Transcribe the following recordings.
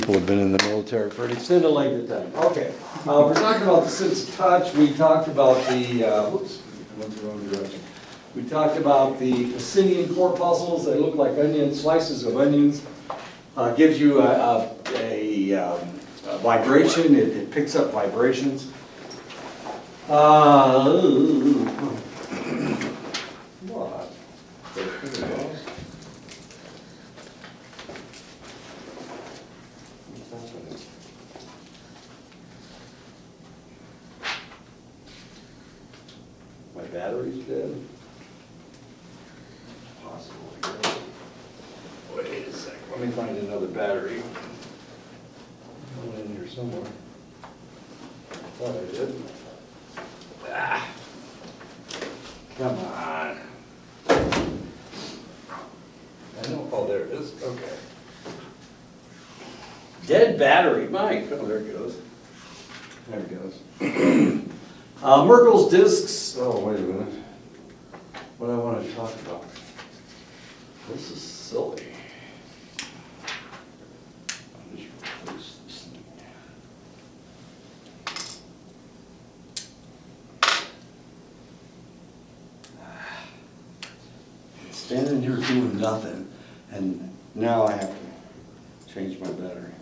people have been in the military for an extended length of time. Okay, we're talking about the sense of touch. We talked about the, whoops, I went the wrong direction. We talked about the Pacinian corpuscles. They look like onions, slices of onions. Gives you a vibration. It picks up vibrations. What? My battery's dead. Possible. Wait a second. Let me find another battery. One in here somewhere. I thought I did. Ah. Come on. I know. Oh, there it is. Okay. Dead battery. Mike. Oh, there it goes. There it goes. Merkel's discs. Oh, wait a minute. What I want to talk about. This is silly. I'll just replace this thing. Standing here doing nothing, and now I have to change my battery.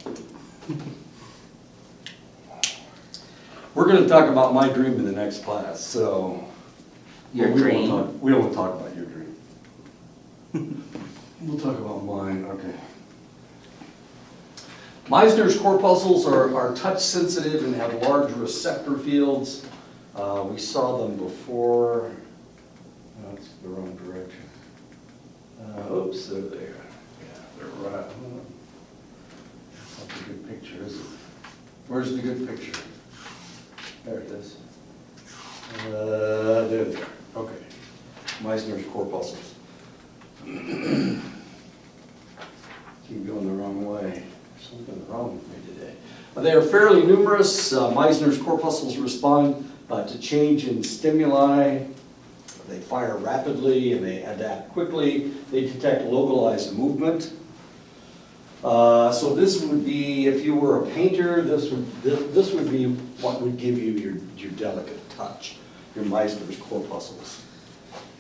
We're going to talk about my dream in the next class, so Your we dream? We don't want to talk about your dream. We'll talk about mine. Okay. Meissner's corpuscles are touch sensitive and have large receptor fields. We saw them before. That's the wrong direction. Oops, they're there. Yeah, they're right. That's not a good picture, is it? Where's the good picture? There it is. There they are. Okay. Meissner's corpuscles. Keep going the wrong way. There's something wrong with me today. They are fairly numerous. Meissner's corpuscles respond to change in stimuli. They fire rapidly and they adapt quickly. They detect localized movement. So this would be, if you were a painter, this would be what would give you your delicate touch, your Meissner's corpuscles.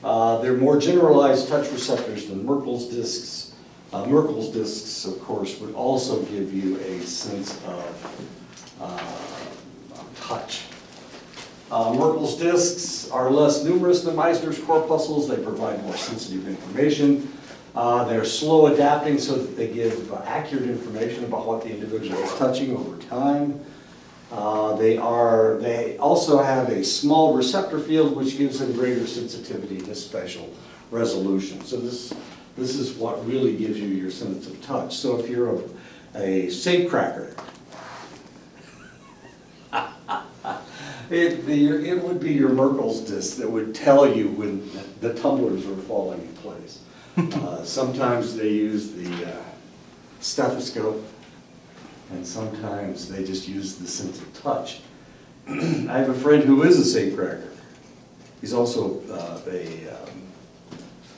They're more generalized touch receptors than Merkel's discs. Merkel's discs, of course, would also give you a sense of touch. Merkel's discs are less numerous than Meissner's corpuscles. They provide more sensitive information. They're slow adapting so that they give accurate information about what the individual is touching over time. They also have a small receptor field which gives them greater sensitivity to spatial resolution. So this is what really gives you your sense of touch. So if you're a safecracker, it would be your Merkel's disc that would tell you when the tumblers are falling in place. Sometimes they use the stethoscope, and sometimes they just use the sense of touch. I have a friend who is a safecracker. He's also a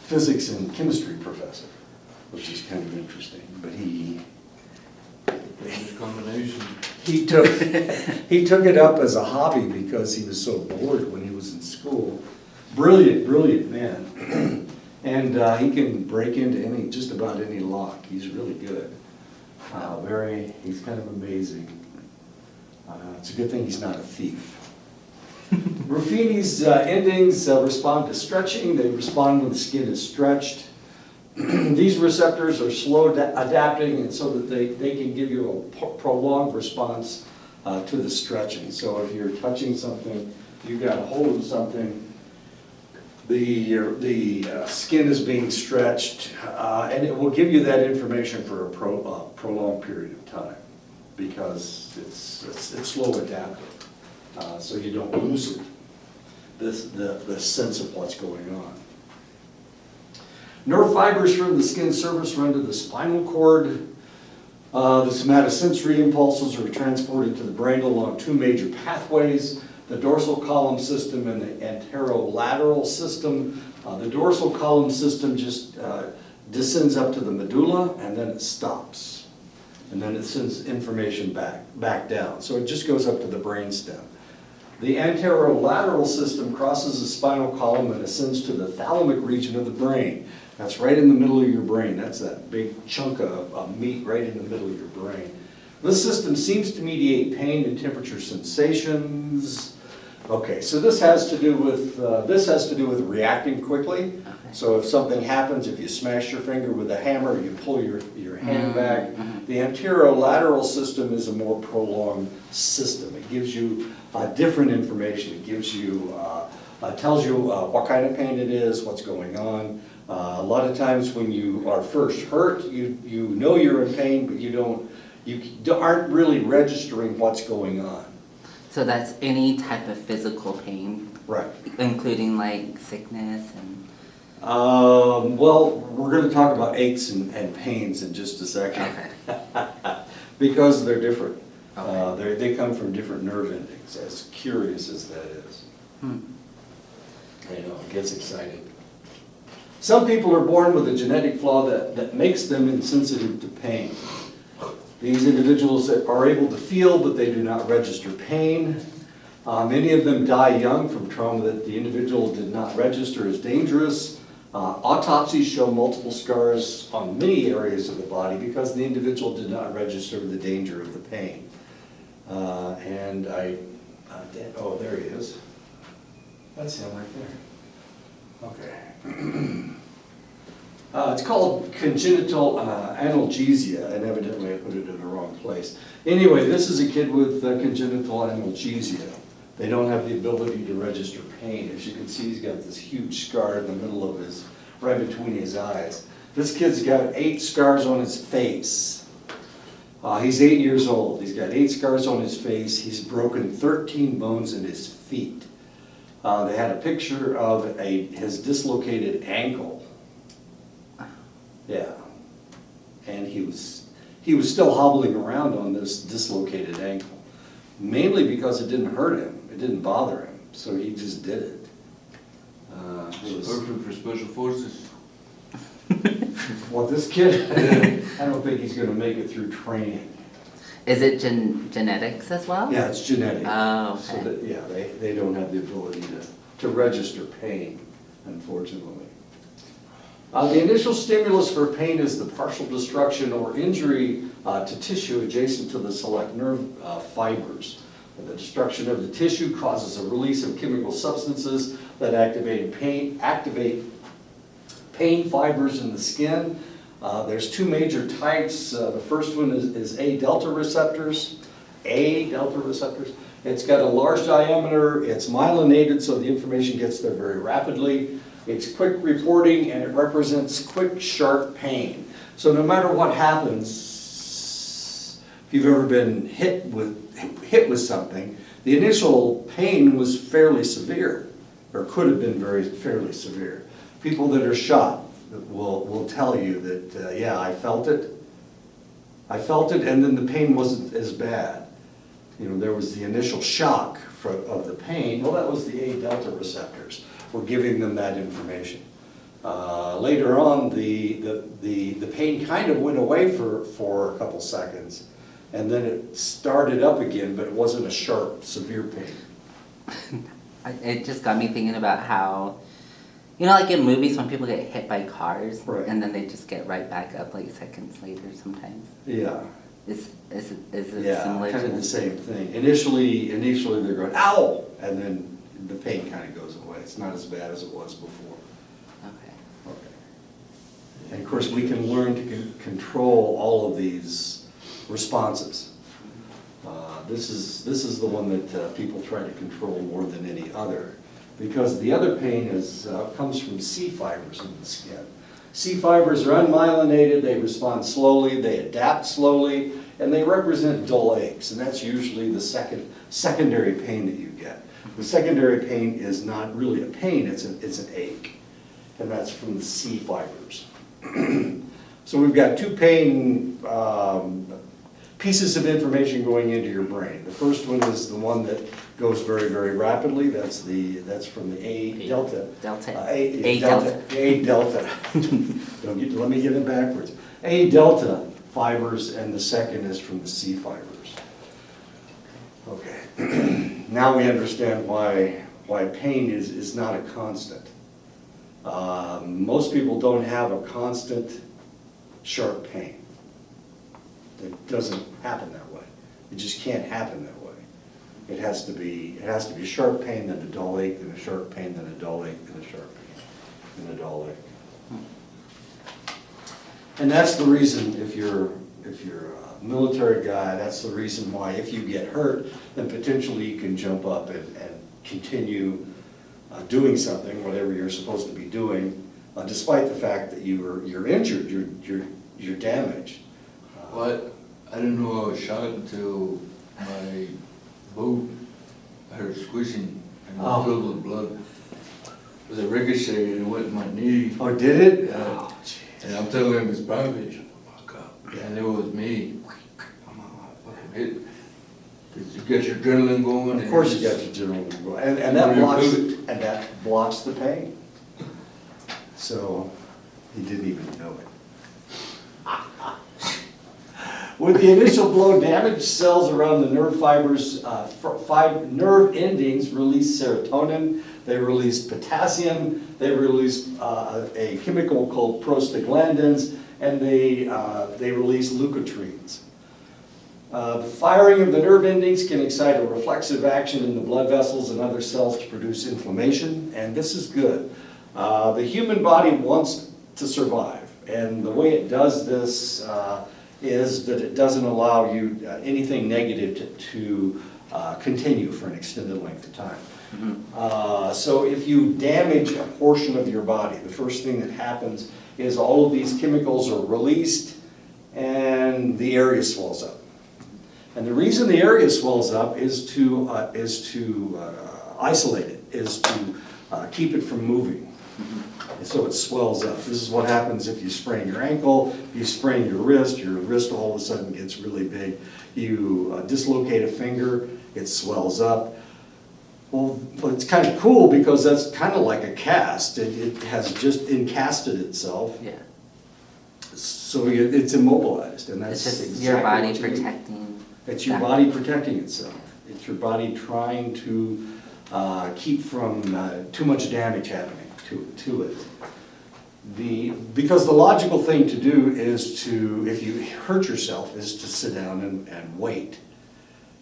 physics and chemistry professor, which is kind of interesting. But Combination. he took it up as a hobby because he was so bored when he was in school. Brilliant man. And he can break into just about any lock. He's really good. He's kind of amazing. It's a good thing he's not a thief. Ruffini's endings respond to stretching. They respond when the skin is stretched. These receptors are slow adapting, and so that they can give you a prolonged response to the stretching. So if you're touching something, you've got a hold of something, the skin is being stretched, and it will give you that information for a prolonged period of time because it's slow adapting, so you don't lose the sense of what's going on. Nerve fibers from the skin surface run to the spinal cord. The somatosensory impulses are transported to the brain along two major pathways, the dorsal column system and the anterolateral system. The dorsal column system just descends up to the medulla and then it stops. and then it sends information back down. So it just goes up to the brainstem. The anterolateral system crosses the spinal column and ascends to the thalamic region of the brain. That's right in the middle of your brain. That's that big chunk of meat right in the middle of your brain. This system seems to mediate pain and temperature sensations. Okay, so this has to do with reacting quickly. Okay. So if something happens, if you smash your finger with a hammer, you pull your hand back. The anterolateral system is a more prolonged system. It gives you different information. It gives you, tells you what kind of pain it is, what's going on. A lot of times when you are first hurt, you know you're in pain, but you aren't really registering what's going on. So that's any type of physical pain, Right. including like sickness and... Well, we're going to talk about aches and pains in just a second. Okay. Because they're different. Okay. They come from different nerve endings, as curious as that is. I know, it gets exciting. Some people are born with a genetic flaw that makes them insensitive to pain. These individuals are able to feel, but they do not register pain. Many of them die young from trauma that the individual did not register as dangerous. Autopsies show multiple scars on many areas of the body because the individual did not register the danger of the pain. Oh, there he is. That's him right there. Okay. It's called congenital analgesia, and evidently I put it in the wrong place. Anyway, this is a kid with congenital analgesia. They don't have the ability to register pain. As you can see, he's got this huge scar in the middle of his, right between his eyes. This kid's got 8 scars on his face. He's 8 years old. He's got 8 scars on his face. He's broken 13 bones in his feet. They had a picture of his dislocated ankle. Yeah, and he was still hobbling around on this dislocated ankle, mainly because it didn't hurt him, it didn't bother him, so he just did it. Perfect for special forces. Well, this kid, I don't think he's going to make it through training. Is it genetics as well? Yeah, it's genetic. Oh, okay. So that, yeah, they don't have the ability to register pain, unfortunately. The initial stimulus for pain is the partial destruction or injury to tissue adjacent to the select nerve fibers. The destruction of the tissue causes a release of chemical substances that activate pain fibers in the skin. There's 2 major types. The first one is A delta receptors. It's got a large diameter, it's myelinated, so the information gets there very rapidly. It's quick reporting, and it represents quick, sharp pain. So no matter what happens, if you've ever been hit with something, the initial pain was fairly severe, or could have been fairly severe. People that are shot will tell you that, yeah, I felt it, and then the pain wasn't as bad. You know, there was the initial shock of the pain. Well, that was the A delta receptors. We're giving them that information. Later on, the pain kind of went away for a couple seconds, and then it started up again, but it wasn't a sharp, severe pain. It just got me thinking about how, you know, like in movies when people get hit by cars, Right. and then they just get right back up like seconds later sometimes. Yeah. Is it Yeah, similar kind to of the same thing. Initially they're going, ow! And then the pain kind of goes away. It's not as bad as it was before. Okay. Okay. And of course, we can learn to control all of these responses. This is the one that people try to control more than any other, because the other pain comes from C fibers in the skin. C fibers are unmyelinated, they respond slowly, they adapt slowly, and they represent dull aches, and that's usually the secondary pain that you get. The secondary pain is not really a pain, it's an ache, and that's from the C fibers. So we've got 2 pain pieces of information going into your brain. The first one is the one that goes very, very rapidly. That's from the A delta. A delta. Let me get it backwards. A delta fibers, and the second is from the C fibers. Okay, now we understand why pain is not a constant. Most people don't have a constant sharp pain. It doesn't happen that way. It just can't happen that way. It has to be a sharp pain, then a dull ache, then a sharp pain, then a dull ache, then a sharp pain, then a dull ache. And that's the reason, if you're a military guy, that's the reason why if you get hurt, then potentially you can jump up and continue doing something, whatever you're supposed to be doing, despite the fact that you're injured, you're damaged. What? I didn't know I was shot until my boot, I heard squishing and it was filled with blood. It was a ricochet and it went in my knee. Oh, did it? Yeah. Oh, And I'm telling him it's private. Fuck up. And it was me. I'm fucking hit. Did you get your adrenaline going? Of course you got your adrenaline going. And that blocks the pain. So he didn't even know it. With the initial blow, damaged cells around the nerve fibers, nerve endings release serotonin, they release potassium, they release a chemical called prostaglandins, and they release leukotrienes. The firing of the nerve endings can excite a reflexive action in the blood vessels and other cells to produce inflammation, and this is good. The human body wants to survive, and the way it does this is that it doesn't allow you anything negative to continue for an extended length of time. Mm-hmm. So if you damage a portion of your body, the first thing that happens is all of these chemicals are released and the area swells up. And the reason the area swells up is to isolate it, is to keep it from moving. And so it swells up. This is what happens if you sprain your ankle, you sprain your wrist all of a sudden gets really big. You dislocate a finger, it swells up. Well, it's kind of cool because that's kind of like a cast. It has just encasted itself. Yeah. So it's immobilized, and that's It's just exactly your body what you need. protecting. It's your body protecting itself. It's your body trying to keep from too much damage happening to it. Because the logical thing to do is to, if you hurt yourself, is to sit down and wait,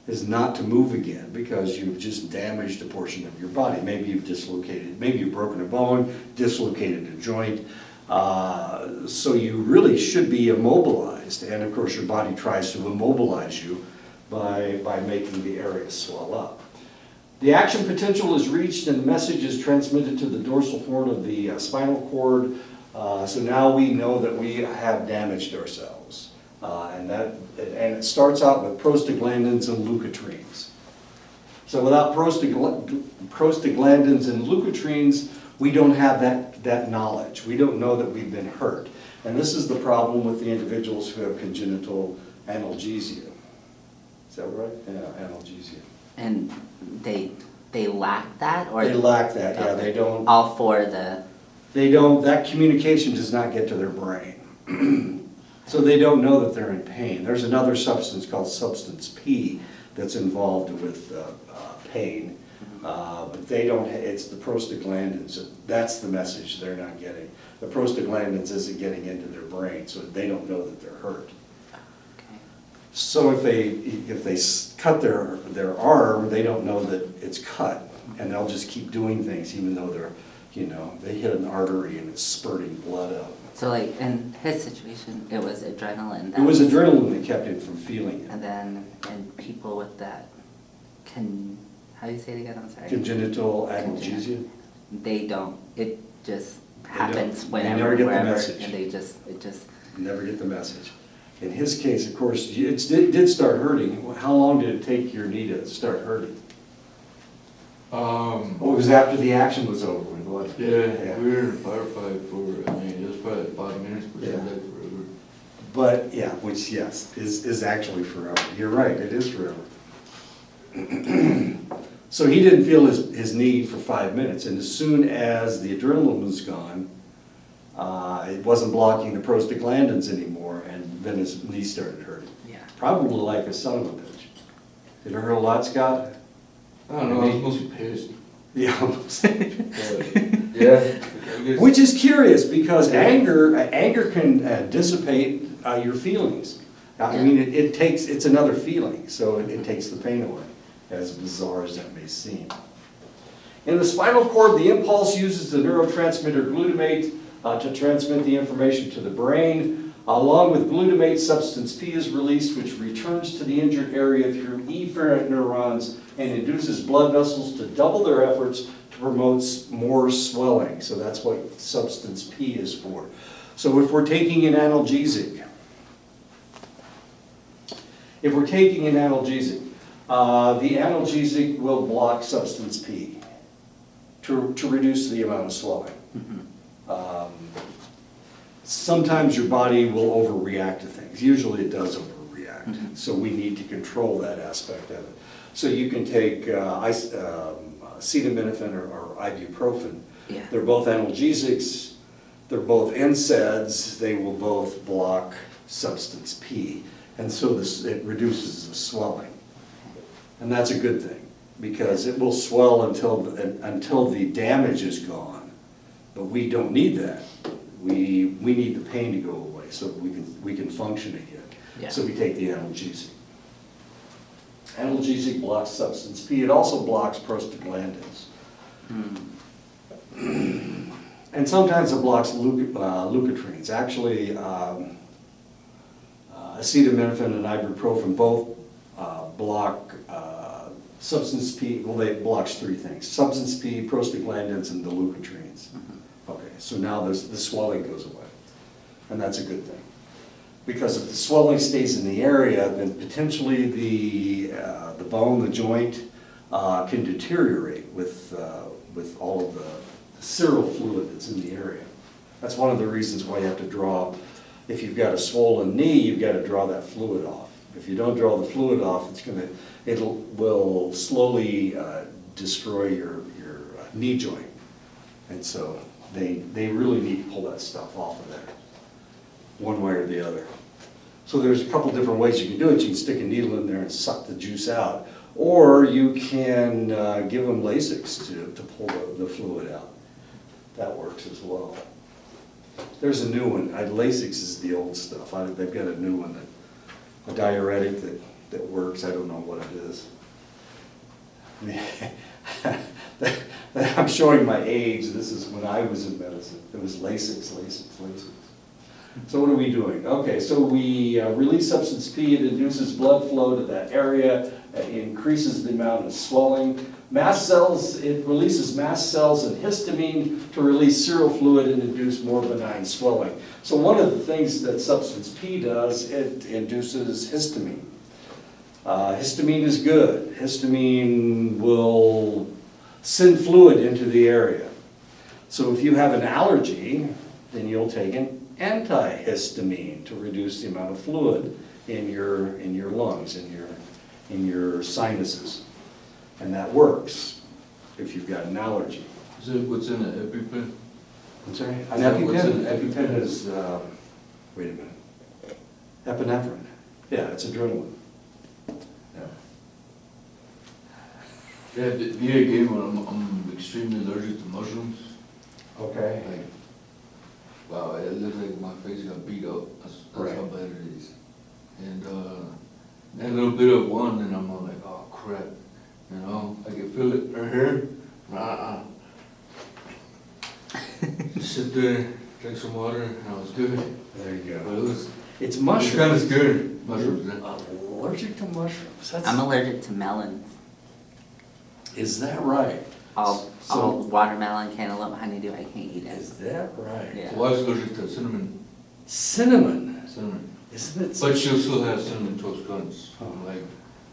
is not to move again because you've just damaged a portion of your body. Maybe you've dislocated, maybe you've broken a bone, dislocated a joint. So you really should be immobilized. And of course your body tries to immobilize you by making the area swell up. The action potential is reached and the message is transmitted to the dorsal horn of the spinal cord. So now we know that we have damaged ourselves. And it starts out with prostaglandins and leukotrienes. So without prostaglandins and leukotrienes, we don't have that knowledge. We don't know that we've been hurt. And this is the problem with the individuals who have congenital analgesia. Is that right? Yeah, analgesia. And they lack that, or They lack that, yeah, they don't. all for the. They don't, that communication does not get to their brain. So they don't know that they're in pain. There's another substance called substance P that's involved with pain. But they don't, it's the prostaglandins. That's the message they're not getting. The prostaglandins isn't getting into their brain, so they don't know that they're hurt. Okay. So if they cut their arm, they don't know that it's cut, and they'll just keep doing things even though they hit an artery and it's spurting blood out. So like in his situation, it was adrenaline. It was adrenaline that kept him from feeling it. And then in people with that, how do you say it again? I'm sorry. Congenital analgesia. They don't. It just They happens don't. whenever, They never get the wherever, message. and it just. You never get the message. In his case, of course, it did start hurting. How long did it take your knee to start hurting? Oh, it was after the action was over, wasn't it? Yeah, we were in a firefight it was probably 5 minutes, but it Yeah. seemed like forever. But, yeah, which, yes, is actually forever. You're right, it is forever. So he didn't feel his knee for 5 minutes, and as soon as the adrenaline was gone, It wasn't blocking the prostaglandins anymore, and then his knee started hurting. Yeah. Probably like a son of a bitch. Did it hurt a lot, Scott? I don't know, I was mostly pissed. Yeah. Yeah. I guess. Which is curious, because anger can dissipate your feelings. I mean, it's another feeling, so it takes the pain away, as bizarre as that may seem. In the spinal cord, the impulse uses the neurotransmitter glutamate to transmit the information to the brain. Along with glutamate, substance P is released, which returns to the injured area through efferent neurons and induces blood vessels to double their efforts to promote more swelling. So that's what substance P is for. So if we're taking an analgesic, the analgesic will block substance P to reduce the amount of swelling. Sometimes your body will overreact to things. Usually it does overreact. So we need to control that aspect of it. So you can take acetaminophen or ibuprofen. Yeah. They're both analgesics. They're both NSAIDs. They will both block substance P. And so it reduces the swelling. And that's a good thing, because it will swell until the damage is gone. But we don't need that. We need the pain to go away so we can function again. Yeah. So we take the analgesic. Analgesic blocks substance P. It also blocks prostaglandins. And sometimes it blocks leukotrienes. Actually, acetaminophen and ibuprofen both block substance P. Well, it blocks three things: substance P, prostaglandins, and the leukotrienes. Okay, so now the swelling goes away, and that's a good thing. Because if the swelling stays in the area, then potentially the bone, the joint, can deteriorate with all of the seral fluid that's in the area. That's one of the reasons why you have to draw. If you've got a swollen knee, you've got to draw that fluid off. If you don't draw the fluid off, it will slowly destroy your knee joint, and so they really need to pull that stuff off of there, one way or the other. So there's a couple different ways you can do it. You can stick a needle in there and suck the juice out, or you can give them Lasix to pull the fluid out. That works as well. There's a new one. Lasix is the old stuff. They've got a new one, a diuretic that works. I don't know what it is. I'm showing my age. This is when I was in medicine. It was Lasix. So what are we doing? Okay, so we release substance P. It induces blood flow to that area. It increases the amount of swelling. Mast cells, it releases mast cells and histamine to release seral fluid and induce more benign swelling. So one of the things that substance P does, it induces histamine. Histamine is good. Histamine will send fluid into the area. So if you have an allergy, then you'll take an antihistamine to reduce the amount of fluid in your lungs, in your sinuses. And that works if you've got an allergy. Is it what's in an EpiPen? I'm sorry? An Is that what's in EpiPen? an EpiPen is, wait a minute. Epinephrine. Yeah, it's adrenaline. Yeah, VA gave one. I'm extremely allergic to mushrooms. Okay. Like, wow, it looks like my face got beat up. That's Right. how bad it is. And a little bit of one, and I'm all like, oh crap. You know, I can feel it right here. Just sit there, drink some water, and I was good. There you But go. it's It's kind mushrooms. of scary. Mushrooms. Allergic to mushrooms. I'm allergic to melons. Is that right? All So- watermelon, cantaloupe, honeydew, I can't eat it. Is that right? Yeah. So I was allergic to cinnamon. Cinnamon. Cinnamon. Isn't it? But she'll still have cinnamon toast crunch. Oh. Like,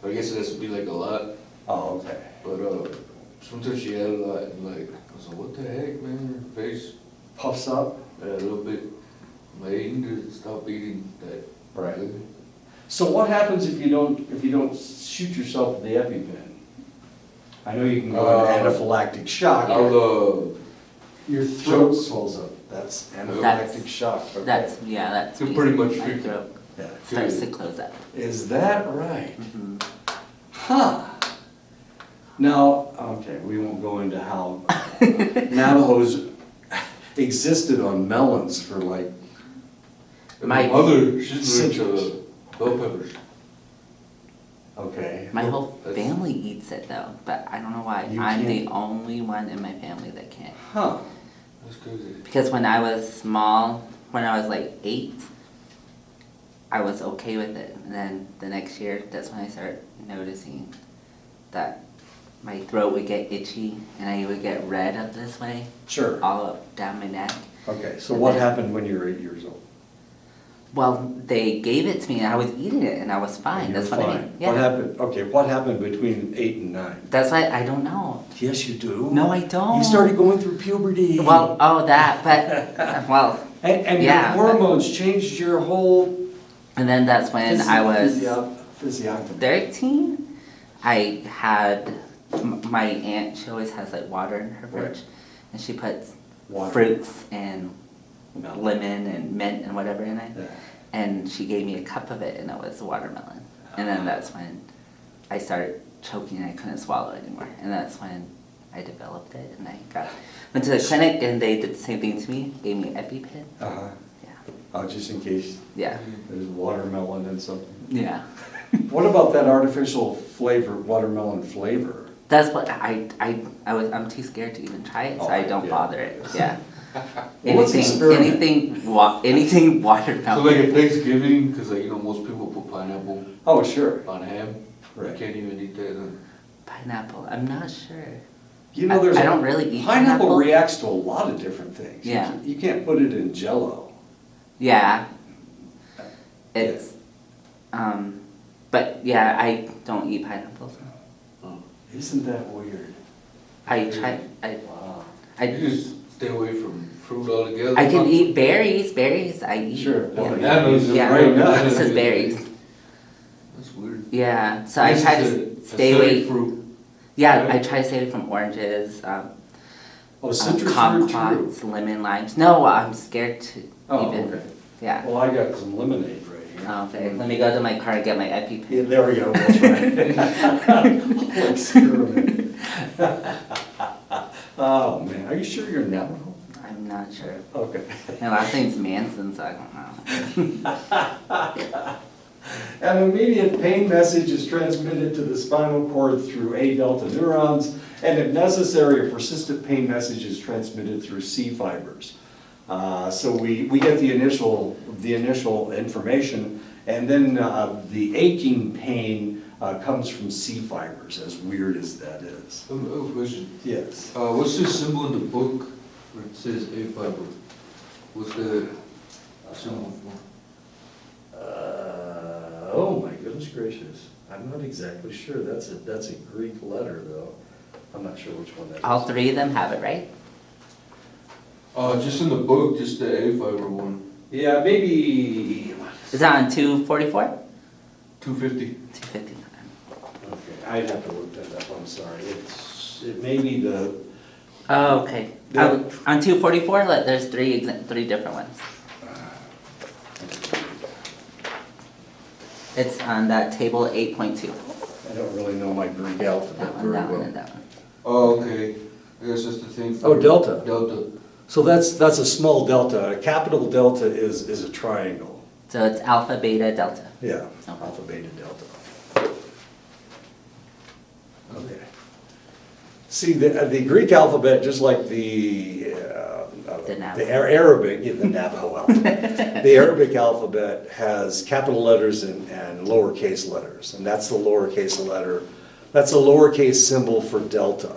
I guess it has to be like a lot. Oh, okay. But sometimes she had a lot, and like, I was like, what the heck, man? Her face, Puffs up. a little bit. I'm like, you need to stop eating that. Right. So what happens if you don't shoot yourself with the EpiPen? I know you can go into anaphylactic shock. I'll Your throat swells up. That's anaphylactic shock. Okay. That's You're pretty much my freaking throat Yeah. starts to close up. Is that right? Mhm. Huh. Now, okay, we won't go into how Navajos existed on melons for like, My- mother, she's allergic Citrus. to bell peppers. okay. My whole That's- family eats it though, but I don't know why. You I'm the can't- only one in my family that can't. Huh. That's crazy. Because when I was small, when I was like 8, I was okay with it. And then the next year, that's when I started noticing that my throat would get itchy and I would get red up this way, Sure. all up down my neck. Okay, so what happened when you were 8 years old? Well, they gave it to me and I was eating it and I was fine. You That's were what I fine. mean. Yeah. What happened? Okay, what happened between 8 and 9? That's why I don't know. Yes, you do. No, I don't. You started going through puberty. Well, oh, that, but, well, And yeah, your hormones changed your whole and then that's when I was physiognomy. 13. I had, my aunt, she always has like water in her fridge. Right. And she puts Water. fruits and No. lemon and mint and whatever in it. Yeah. And she gave me a cup of it and it was watermelon. And then that's when I started choking and I couldn't swallow anymore. And that's when I developed it and I went to the clinic and they did the same thing to me, gave me EpiPen. Uh-huh. Yeah. Oh, just in case Yeah. there's watermelon and something. Yeah. What about that artificial flavor, watermelon flavor? That's what I'm too scared to even try it, so Oh, I don't yeah. bother it. Yeah. Well, let's experiment. Anything So watermelon. like at Thanksgiving, because like, you know, most people put pineapple Oh, sure. on ham. Right. You can't even eat that. Pineapple. I'm not sure. You know, there's I don't really eat pineapple pineapple. reacts to a lot of different things. Yeah. You can't put it in Jell-O. Yeah. It's but yeah, I don't eat pineapples. Isn't that weird? I Wow. You just stay away from fruit altogether. I can eat berries. Berries I eat. Sure. Yeah. Bananas. Yeah. Right, This is berries. That's weird. Yeah. So I This try is to a stay acidic away. fruit. Yeah, right? I try to stay away from oranges, Oh, citrus fruit too. kumquats, lemon, limes. No, I'm scared to Oh, even. okay. Yeah. Well, I got some lemonade right here. Okay. Let me go to my car and get my EpiPen. Yeah, there we go, that's right. Whole experiment. Oh, man, are you sure you're Navajo? I'm not sure. Okay. My last name's Manson, so I don't know. An immediate pain message is transmitted to the spinal cord through A delta neurons, and if necessary, a persistent pain message is transmitted through C fibers. So we get the initial information, and then the aching pain comes from C fibers, as weird as that is. I have a question. Yes. What's the symbol in the book where it says A fiber? What's the symbol for? Oh my goodness gracious, I'm not exactly sure. That's a Greek letter though. I'm not sure which one that is. All three of them have it, right? Just in the book, just the A fiber one. Yeah, maybe. Is that on 244? 250. 250. Okay, I'd have to look that up, I'm sorry. It may be the, Oh, okay. Yeah. On 244, there's three different ones. It's on that table 8.2. I don't really know my Greek alphabet That one, very that one, well. and that one. Oh, okay. I guess that's the thing. Oh, delta. Delta. So that's a small delta. A capital delta is a triangle. So it's alpha, beta, delta. Yeah, Okay. alpha, beta, delta. Okay. See, the Greek alphabet, just like the Navajo. Arabic, the Navajo alphabet, the Arabic alphabet has capital letters and lowercase letters, and that's the lowercase letter. That's a lowercase symbol for delta.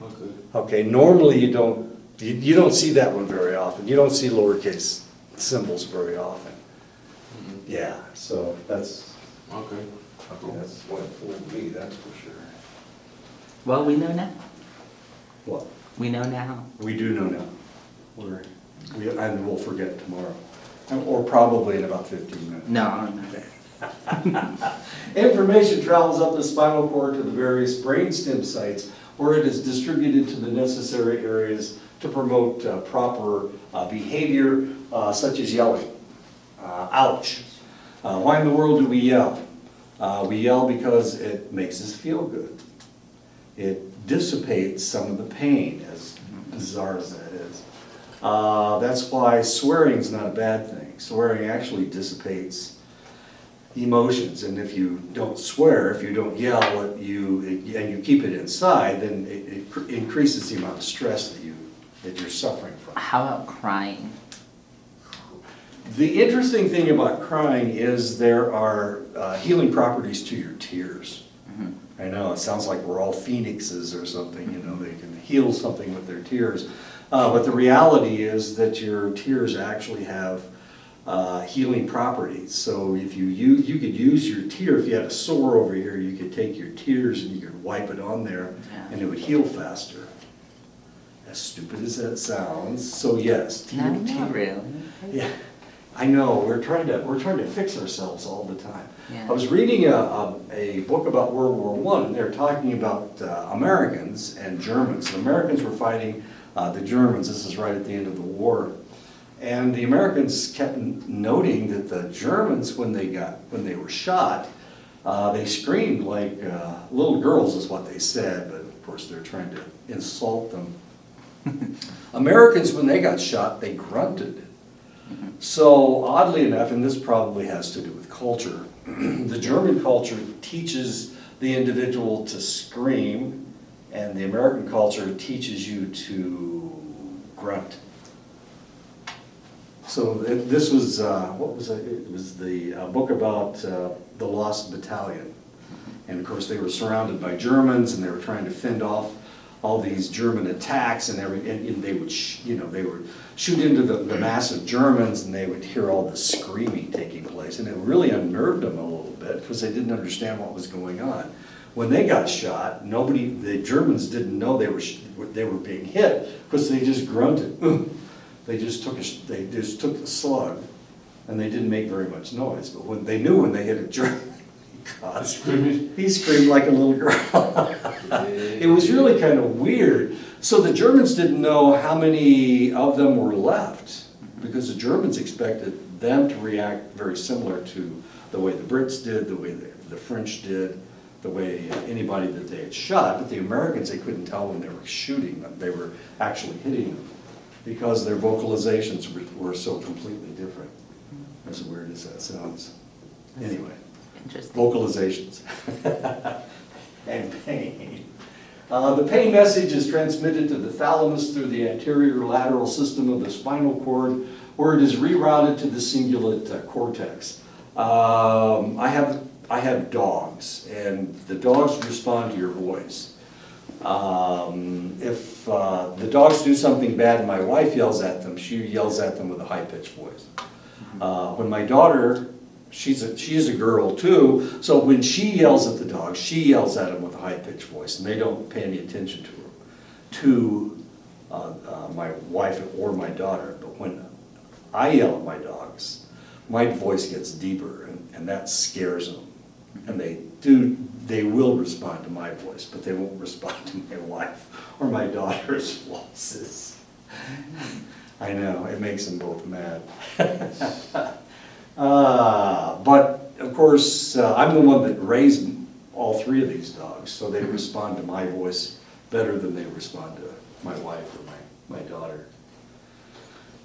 Okay. Okay, normally you don't see that one very often. You don't see lowercase symbols very often. Yeah, so that's Okay. what fooled me, that's for sure. Well, we know now. What? We know now. We do know now. And we'll forget tomorrow, or probably in about 15 minutes. No. Information travels up the spinal cord to the various brainstem sites where it is distributed to the necessary areas to promote proper behavior, such as yelling. Ouch. Why in the world do we yell? We yell because it makes us feel good. It dissipates some of the pain, as bizarre as that is. That's why swearing is not a bad thing. Swearing actually dissipates emotions, and if you don't swear, if you don't yell, and you keep it inside, then it increases the amount of stress that you're suffering from. How about crying? The interesting thing about crying is there are healing properties to your tears. I know, it sounds like we're all phoenixes or something, you know, they can heal something with their tears. But the reality is that your tears actually have healing properties. So if you could use your tear, if you had a sore over here, you could take your tears and you could wipe it on there and it would heal faster. As stupid as that sounds, so yes. No, not really. Yeah, I know, we're trying to fix ourselves all the time. Yeah. I was reading a book about World War I, and they're talking about Americans and Germans. The Americans were fighting the Germans. This is right at the end of the war. And the Americans kept noting that the Germans, when they were shot, they screamed like little girls is what they said, but of course they're trying to insult them. Americans, when they got shot, they grunted. So oddly enough, and this probably has to do with culture, the German culture teaches the individual to scream, and the American culture teaches you to grunt. So this was, what was it? It was the book about the Lost Battalion. And of course they were surrounded by Germans and they were trying to fend off all these German attacks and they would, they would shoot into the massive Germans and they would hear all the screaming taking place. And it really unnerved them a little bit because they didn't understand what was going on. When they got shot, the Germans didn't know they were being hit because they just grunted. They just took the slug, and they didn't make very much noise. But when they hit a German, God, he screamed like a little girl. It was really kind of weird. So the Germans didn't know how many of them were left, because the Germans expected them to react very similar to the way the Brits did, the way the French did, the way anybody that they had shot. But the Americans, they couldn't tell when they were shooting them. They were actually hitting them, because their vocalizations were so completely different. As weird as that sounds. Anyway, Interesting. vocalizations and pain. The pain message is transmitted to the thalamus through the anterior lateral system of the spinal cord, where it is rerouted to the cingulate cortex. I have dogs, and the dogs respond to your voice. If the dogs do something bad and my wife yells at them, she yells at them with a high-pitched voice. When my daughter, she is a girl too, so when she yells at the dogs, she yells at them with a high-pitched voice, and they don't pay any attention to my wife or my daughter. But when I yell at my dogs, my voice gets deeper, and that scares them. And they will respond to my voice, but they won't respond to my wife or my daughter's voices. I know, it makes them both mad. But of course, I'm the one that raised all three of these dogs, so they respond to my voice better than they respond to my wife or my daughter.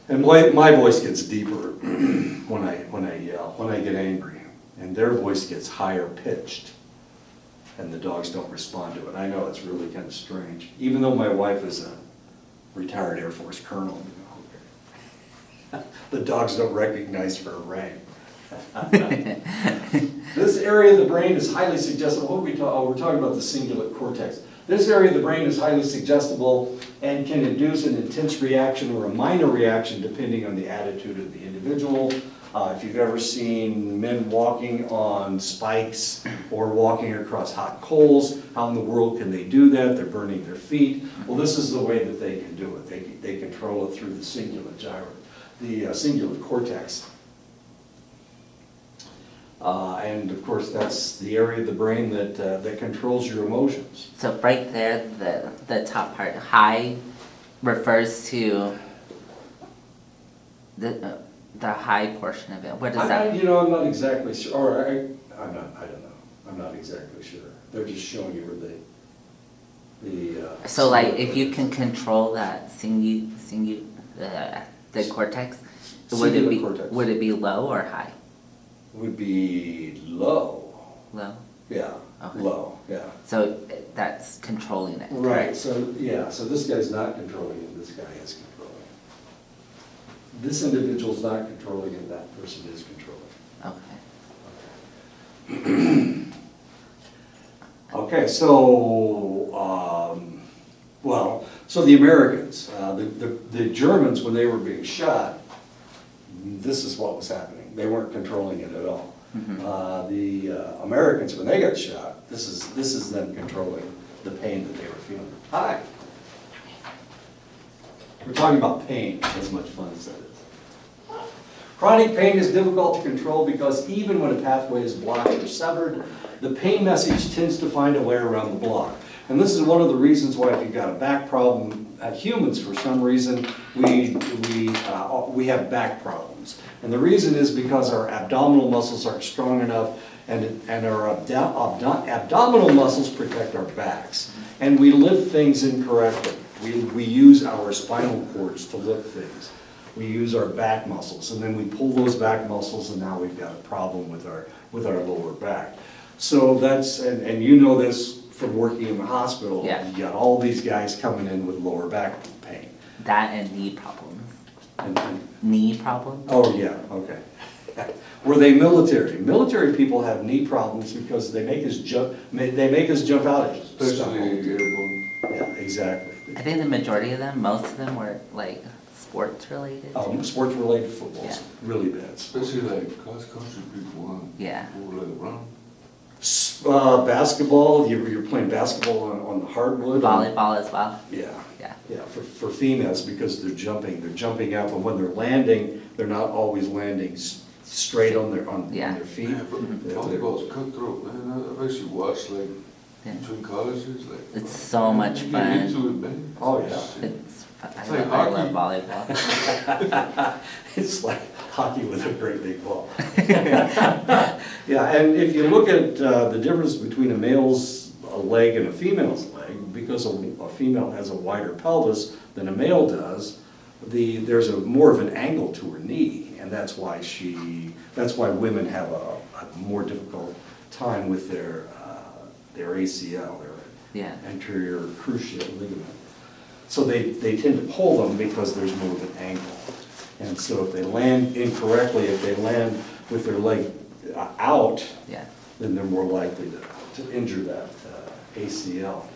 And my voice gets deeper when I yell, when I get angry. And their voice gets higher pitched, and the dogs don't respond to it. I know it's really kind of strange, even though my wife is a retired Air Force colonel. The dogs don't recognize her rank. This area of the brain is highly suggestible. We're talking about the cingulate cortex. This area of the brain is highly suggestible and can induce an intense reaction or a minor reaction depending on the attitude of the individual. If you've ever seen men walking on spikes or walking across hot coals, how in the world can they do that? They're burning their feet. Well, this is the way that they can do it. They control it through the cingulate cortex. And of course, that's the area of the brain that controls your emotions. So right there, the top part, high refers to the high portion of it. What does that? I'm not exactly sure, or I don't know. I'm not exactly sure. They're just showing you where So like if you can control that the cortex, Cingulate cortex. would it be low or high? Would be low. Low. Yeah, Okay. low, yeah. So that's controlling it. Right, so, yeah, so this guy's not controlling it, this guy is controlling it. This individual's not controlling it, that person is controlling Okay. it. Okay, so, so the Americans, the Germans, when they were being shot, this is what was happening. They weren't controlling it at all. Mhm. The Americans, when they got shot, this is them controlling the pain that they were feeling. Hi. We're talking about pain, as much fun as that is. Chronic pain is difficult to control because even when a pathway is blocked or severed, the pain message tends to find a way around the block. And this is one of the reasons why if you've got a back problem, humans, for some reason, we have back problems. And the reason is because our abdominal muscles aren't strong enough, and our abdominal muscles protect our backs. And we lift things incorrectly. We use our spinal cords to lift things. We use our back muscles, and then we pull those back muscles, and now we've got a problem with our lower back. So that's, and you know this from working in the hospital. Yeah. You got all these guys coming in with lower back pain. That and knee problems. And Knee problems? oh, yeah, okay. Were they military? Military people have knee problems because they make us jump out of stuff. Especially airborne. Yeah, exactly. I think the majority of them, most of them were like sports related. Sports-related football's Yeah. really bad. Especially like cross-country people, Yeah. who like run. Basketball, you're playing basketball on the hardwood. Volleyball as well. Yeah. Yeah. Yeah, for females, because they're jumping up, and when they're landing, they're not always landing straight on their feet. Yeah, but volleyball's cutthroat, man. I've actually watched like Yeah. between colleges, like. It's so much you fun. get into it, man. Oh, yeah. It's It's like I love hockey. volleyball. It's like hockey with a great big ball. Yeah, and if you look at the difference between a male's leg and a female's leg, because a female has a wider pelvis than a male does, there's more of an angle to her knee, and that's why women have a more difficult time with their ACL, their Yeah. anterior cruciate ligament. So they tend to pull them because there's more of an angle. And so if they land incorrectly, if they land with their leg out, Yeah. then they're more likely to injure that ACL.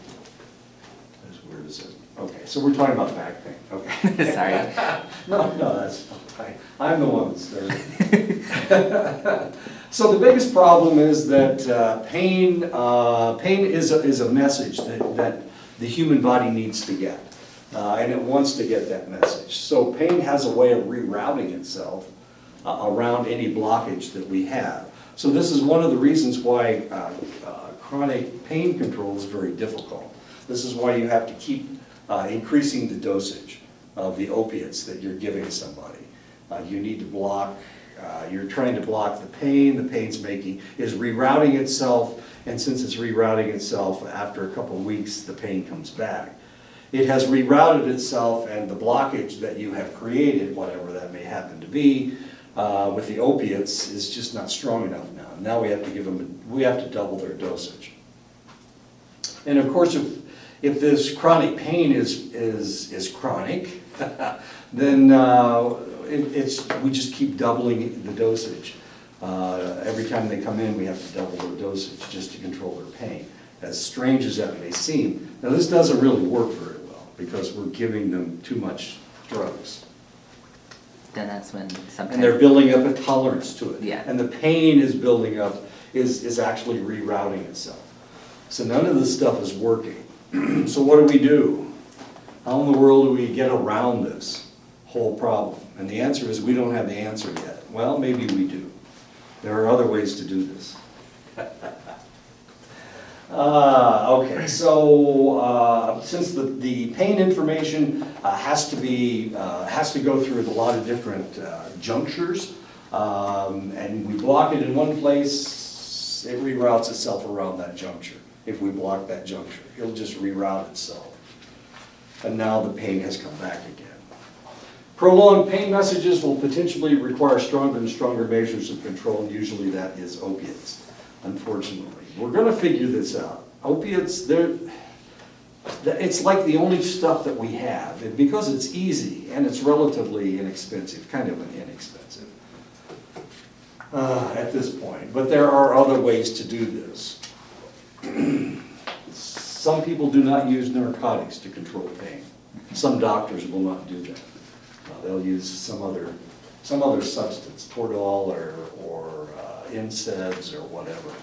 As weird as it. Okay, so we're talking about back pain, okay. Sorry. No, that's fine. I'm the one that started. So the biggest problem is that pain is a message that the human body needs to get. And it wants to get that message. So pain has a way of rerouting itself around any blockage that we have. So this is one of the reasons why chronic pain control is very difficult. This is why you have to keep increasing the dosage of the opiates that you're giving somebody. You need to block, you're trying to block the pain's is rerouting itself, and since it's rerouting itself, after a couple of weeks, the pain comes back. It has rerouted itself, and the blockage that you have created, whatever that may happen to be, with the opiates is just not strong enough now. Now we have to we have to double their dosage. And of course, if this chronic pain is chronic, then we just keep doubling the dosage. Every time they come in, we have to double their dosage just to control their pain. As strange as that may seem, now this doesn't really work very well because we're giving them too much drugs. Then that's when sometimes. And they're building up a tolerance to it. Yeah. And the pain is building up, is actually rerouting itself. So none of this stuff is working. So what do? How in the world do we get around this whole problem? And the answer is we don't have the answer yet. Well, maybe we do. There are other ways to do this. Okay, so since the pain information has to go through a lot of different junctures, and we block it in one place, it reroutes itself around that juncture. If we block that juncture, it'll just reroute itself. And now the pain has come back again. Prolonged pain messages will potentially require stronger and stronger measures of control, and usually that is opiates, unfortunately. We're gonna figure this out. Opiates, it's like the only stuff that we have, and because it's easy and it's relatively inexpensive, kind of inexpensive at this point. But there are other ways to do this. Some people do not use narcotics to control pain. Some doctors will not do that. They'll use some other substance, Toradol or NSAIDs or whatever.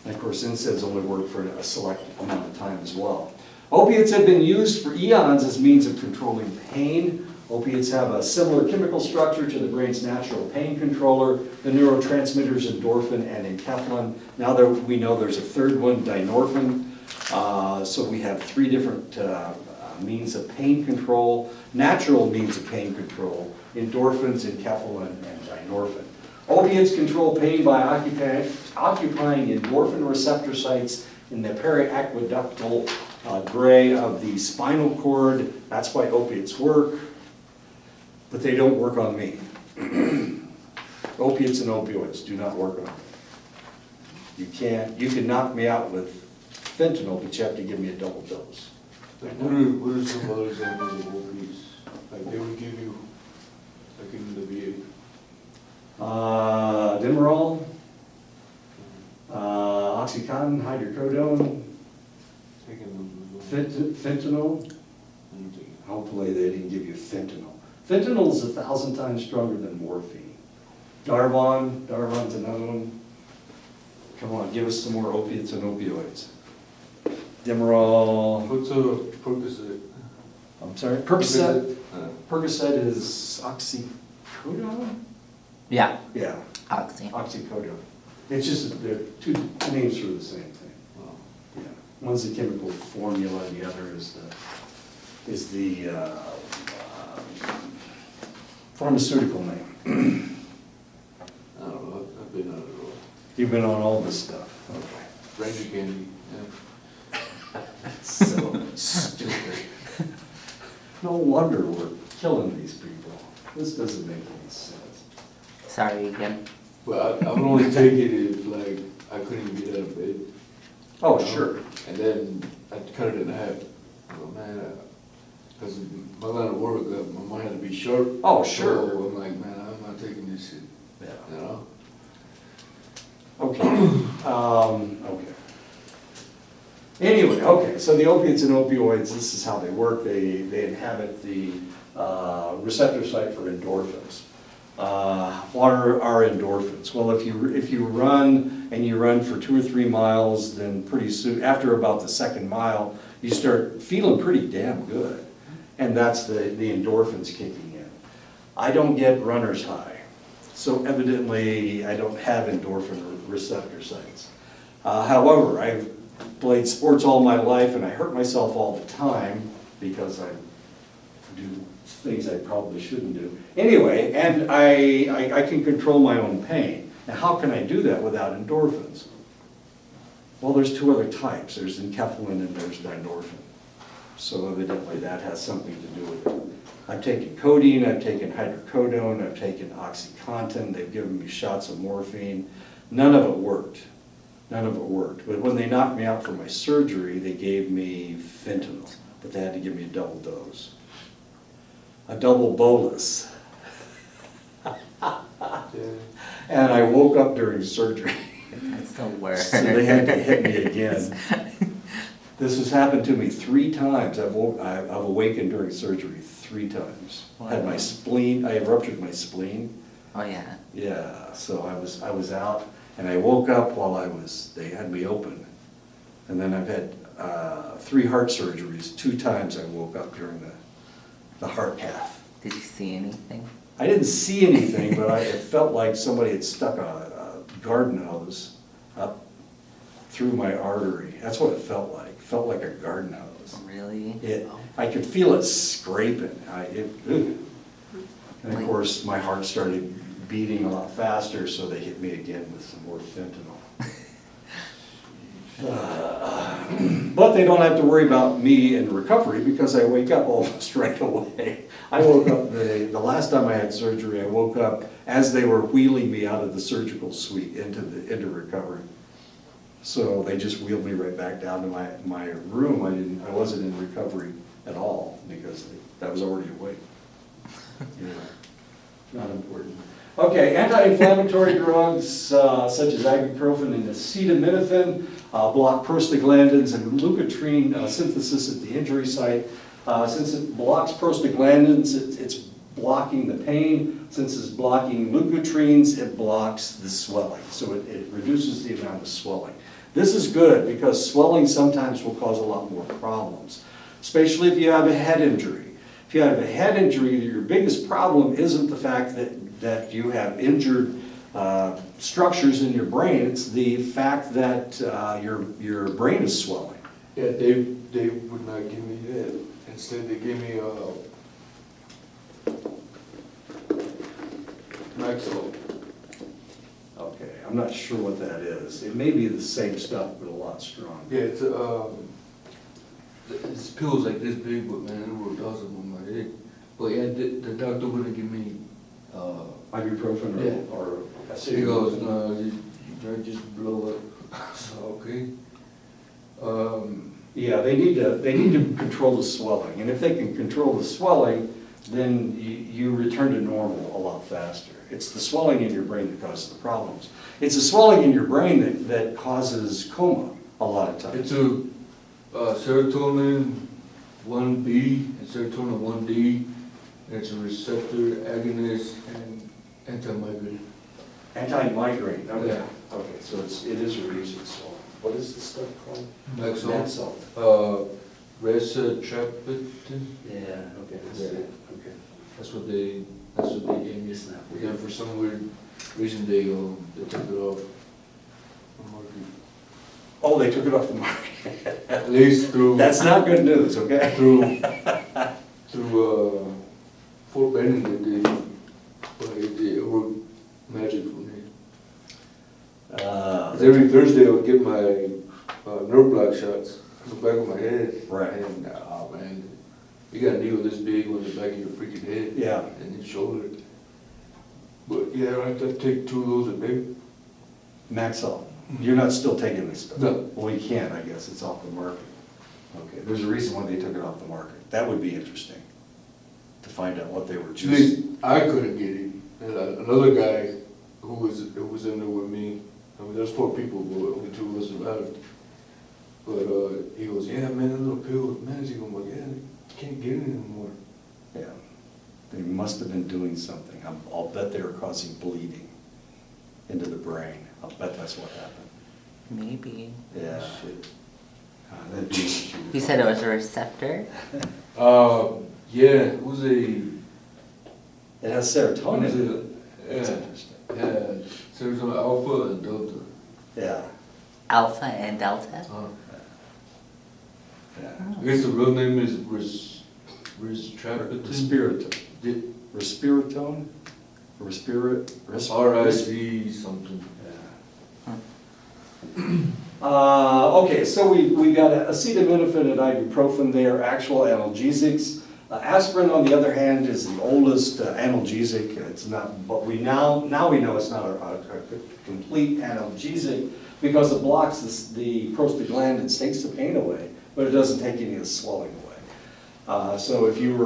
And of course, NSAIDs only work for a select amount of time as well. Opiates have been used for eons as means of controlling pain. Opiates have a similar chemical structure to the brain's natural pain controller, the neurotransmitters endorphin and enkephalin. Now that we know there's a third one, dynorphin. So we have three different means of pain control, natural means of pain control, endorphins, enkephalin, and dynorphin. Opiates control pain by occupying endorphin receptor sites in the periaqueductal gray of the spinal cord. That's why opiates work, but they don't work on me. Opiates and opioids do not work on me. You can knock me out with fentanyl, but you have to give me a double dose. Like, what are some other examples of opiates? Like they would give you, like in the VA? Demerol, Oxycontin, hydrocodone, Taking them. fentanyl. Hopefully they didn't give you fentanyl. Fentanyl is 1,000 times stronger than morphine. Darvon's another one. Come on, give us some more opiates and opioids. Demerol. What's a Percocet? I'm sorry, Percocet. Percocet is oxycodone? Yeah, Yeah, oxy. oxycodone. It's just, they're two names for the same thing. Wow. Yeah, one's the chemical formula, and the other is the pharmaceutical name. I don't know, I've been on it all. You've been on all this stuff. Okay. Ranger candy, yeah. So stupid. No wonder we're killing these people. This doesn't make any sense. Sorry again. Well, I would only take it if like I couldn't get out of bed. Oh, you know? sure. And then I'd cut it in half. Oh man, because my line of work, my mind had to be sharp. Oh, sure. So I'm like, man, I'm not taking this shit. Yeah. You know? Okay. Okay. Anyway, okay, so the opiates and opioids, this is how they work. They inhabit the receptor site for endorphins. What are endorphins? Well, if you run and you run for 2 or 3 miles, then pretty soon, after about the second mile, you start feeling pretty damn good. And that's the endorphins kicking in. I don't get runner's high, so evidently I don't have endorphin receptor sites. However, I've played sports all my life and I hurt myself all the time because I do things I probably shouldn't do. Anyway, and I can control my own pain. Now, how can I do that without endorphins? Well, there's 2 other types. There's enkephalin and there's dynorphin. So evidently that has something to do with it. I've taken codeine, I've taken hydrocodone, I've taken OxyContin, they've given me shots of morphine. None of it worked. None of it worked. But when they knocked me out for my surgery, they gave me fentanyl, but they had to give me a double dose. A double bolus. Yeah. And I woke up during surgery. That's the worst. So they had to hit me again. This has happened to me 3 times. I've awakened during surgery 3 times. Wow. Had my spleen, I had ruptured my spleen. Oh yeah. Yeah, so I was out and I woke up while they had me open. And then I've had 3 heart surgeries. 2 times I woke up during the heart cath. Did you see anything? I didn't see anything, but it felt like somebody had stuck a garden hose up through my artery. That's what it felt like. It felt like a garden hose. Really? I could feel it scraping. And of course, my heart started beating a lot faster, so they hit me again with some more fentanyl. But they don't have to worry about me in recovery because I wake up almost right away. I woke up, the last time I had surgery, I woke up as they were wheeling me out of the surgical suite into recovery. So they just wheeled me right back down to my room. I wasn't in recovery at all because I was already awake. Yeah, not important. Okay, anti-inflammatory drugs such as ibuprofen and acetaminophen block prostaglandins and leukotriene synthesis at the injury site. Since it blocks prostaglandins, it's blocking the pain. Since it's blocking leukotrienes, it blocks the swelling. So it reduces the amount of swelling. This is good because swelling sometimes will cause a lot more problems, especially if you have a head injury. If you have a head injury, your biggest problem isn't the fact that you have injured structures in your brain. It's the fact that your brain is swelling. Yeah, they would not give me that. Instead, they gave me Maxwell. Okay, I'm not sure what that is. It may be the same stuff, but a lot stronger. Yeah, it's pills like this big, but man, it worked awesome on my head. But yeah, the doctor wouldn't give me Ibuprofen or he goes, no, you just blow up. So, okay. Yeah, they need to control the swelling, and if they can control the swelling, then you return to normal a lot faster. It's the swelling in your brain that causes the problems. It's the swelling in your brain that causes coma a lot of times. It's a serotonin 1B and serotonin 1D. And it's a receptor agonist and anti-migraine. Anti-migraine, okay. Yeah. Okay, so it is reducing swelling. What is this stuff called? Maxwell. Receptors. Yeah, okay, that's Yeah. it, okay. That's what they gave me. Isn't that weird? Yeah, for some weird reason they took it off the market. Oh, they took it off the market. At least through That's not good news, okay? through Fort Benning it worked magic for me. 'Cause every Thursday I would get my nerve block shots in the back of my head. Right. And oh man, you got a needle this big on the back of your freaking head. Yeah. And your shoulder. But yeah, I have to take 2 of those a day. Maxell, you're not still taking this stuff? No. Well, you can't, I guess, it's off the market. Okay, there's a reason why they took it off the market. That would be interesting, to find out what they were See, choosing. I couldn't get it. And another guy who was in there with me, I mean, there's 4 people, but only 2 of us survived. But he goes, yeah, man, that little pill was magic. I'm like, yeah, I can't get it anymore. Yeah, they must have been doing something. I'll bet they were causing bleeding into the brain. I'll bet that's what happened. Maybe. Yeah. Shit. That'd be interesting. You said it was a receptor? Yeah, it was a... It has serotonin in it. Yeah, That's interesting. yeah, serotonin alpha and delta. Yeah, Alpha and delta? yeah. I guess the real name is Respiratone. Respiratone? R-I-Z something. Okay, so we got acetaminophen and ibuprofen. They are actual analgesics. Aspirin, on the other hand, is the oldest analgesic. It's not, but now we know it's not a complete analgesic because it blocks the prostaglandins, takes the pain away, but it doesn't take any of the swelling away. So if you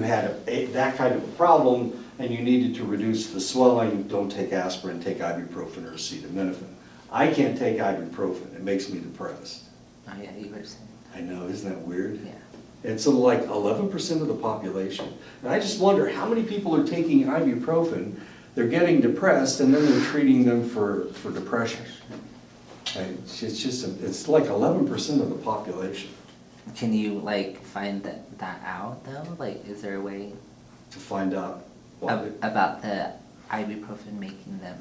had that kind of a problem and you needed to reduce the swelling, don't take aspirin, take ibuprofen or acetaminophen. I can't take ibuprofen, it makes me depressed. Oh yeah, you were saying. I know, isn't that weird? Yeah. It's like 11% of the population. And I just wonder how many people are taking ibuprofen, they're getting depressed, and then they're treating them for depression. And it's like 11% of the population. Can you like find that out though? Like, is there a way To find out what about the ibuprofen making them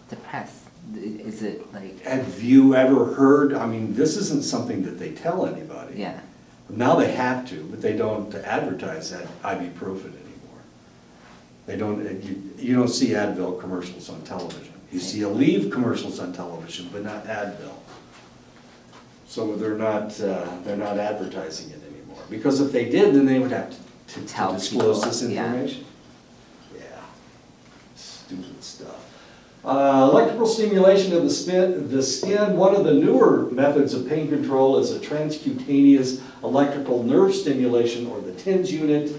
depressed? Is it like, Have you ever heard, I mean, this isn't something that they tell anybody. yeah, Now they have to, but they don't advertise that ibuprofen anymore. They don't, you don't see Advil commercials on television. You see Aleve commercials on television, but not Advil. So they're not advertising it anymore. Because if they did, then they would have to Tell disclose people, this yeah. information. Yeah, stupid stuff. Electrical stimulation of the skin. One of the newer methods of pain control is a transcutaneous electrical nerve stimulation, or the TENS unit.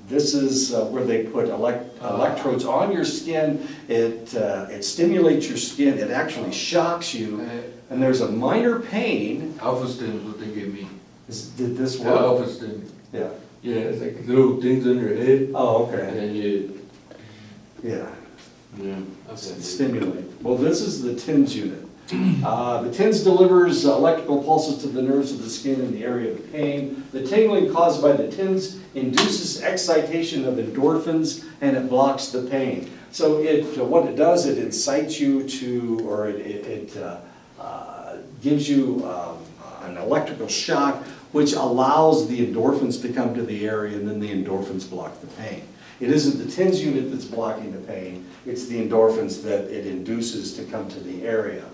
This is where they put electrodes on your skin. It stimulates your skin. It actually shocks you, and there's a minor pain. Alpha stim is what they give me. Did this Yeah, work? alpha stim. Yeah. Yeah, it's like little things on your head. Oh, And okay. then you, Yeah. yeah. Stimulate. Well, this is the TENS unit. The TENS delivers electrical pulses to the nerves of the skin in the area of pain. The tingling caused by the TENS induces excitation of endorphins, and it blocks the pain. So what it does, it incites you to, or it gives you an electrical shock, which allows the endorphins to come to the area, and then the endorphins block the pain. It isn't the TENS unit that's blocking the pain, it's the endorphins that it induces to come to the area.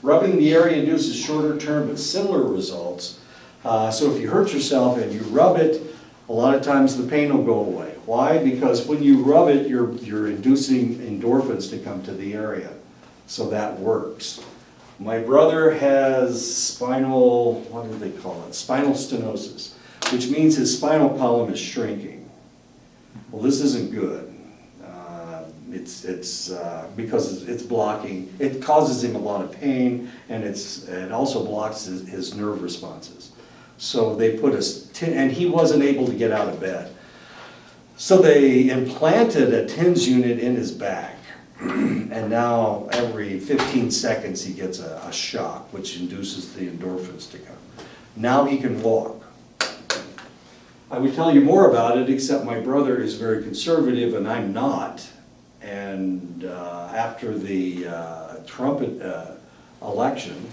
Rubbing the area induces shorter term but similar results. So if you hurt yourself and you rub it, a lot of times the pain will go away. Why? Because when you rub it, you're inducing endorphins to come to the area. So that works. My brother has spinal stenosis, which means his spinal column is shrinking. Well, this isn't good. It's because it's blocking, it causes him a lot of pain, and it also blocks his nerve responses. So they put and he wasn't able to get out of bed. So they implanted a TENS unit in his back. And now every 15 seconds he gets a shock, which induces the endorphins to come. Now he can walk. I would tell you more about it, except my brother is very conservative and I'm not. And after the Trump election,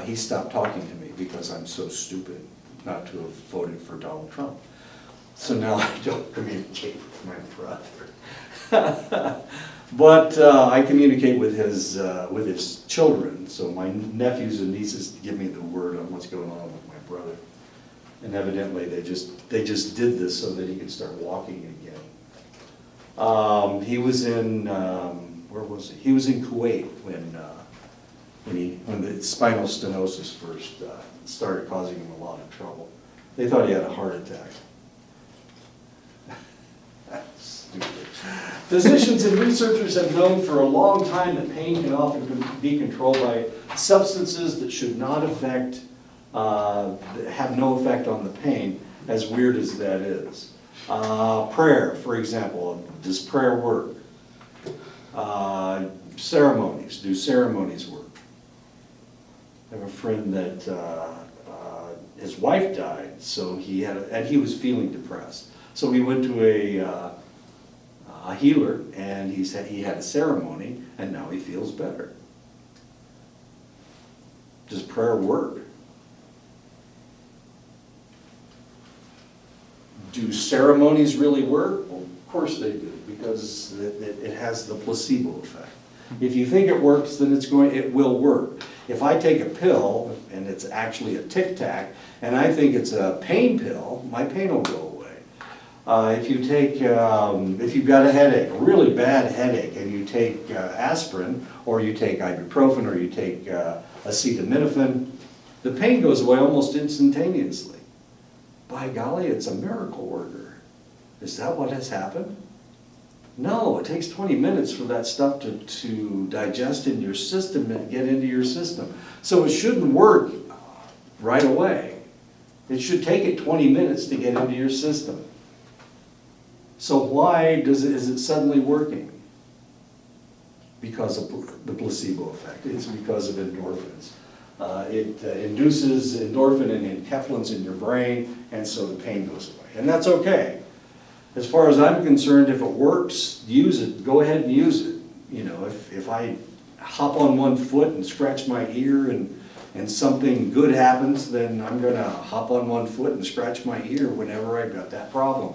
he stopped talking to me because I'm so stupid not to have voted for Donald Trump. So now I don't communicate with my brother. But I communicate with his children, so my nephews and nieces give me the word on what's going on with my brother. And evidently they just did this so that he could start walking again. He was in where was he? He was in Kuwait when the spinal stenosis first started causing him a lot of trouble. They thought he had a heart attack. Stupid. Physicians and researchers have known for a long time that pain can often be controlled by substances that should not affect, have no effect on the pain, as weird as that is. Prayer, for example, does prayer work? Ceremonies, do ceremonies work? I have a friend that his wife died, so and he was feeling depressed. So he went to a healer, and he said he had a ceremony, and now he feels better. Does prayer work? Do ceremonies really work? Well, of course they do, because it has the placebo effect. If you think it works, then it will work. If I take a pill, and it's actually a Tic Tac, and I think it's a pain pill, my pain will go away. If you've got a headache, a really bad headache, and you take aspirin, or you take ibuprofen, or you take acetaminophen, the pain goes away almost instantaneously. By golly, it's a miracle worker. Is that what has happened? No, it takes 20 minutes for that stuff to digest in your system and get into your system. So it shouldn't work right away. It should take it 20 minutes to get into your system. So why is it suddenly working? Because of the placebo effect. It's because of endorphins. It induces endorphin and enkephalins in your brain, and so the pain goes away. And that's okay. As far as I'm concerned, if it works, use it. Go ahead and use it. you know, if I hop on one foot and scratch my ear and something good happens, then I'm gonna hop on one foot and scratch my ear whenever I've got that problem.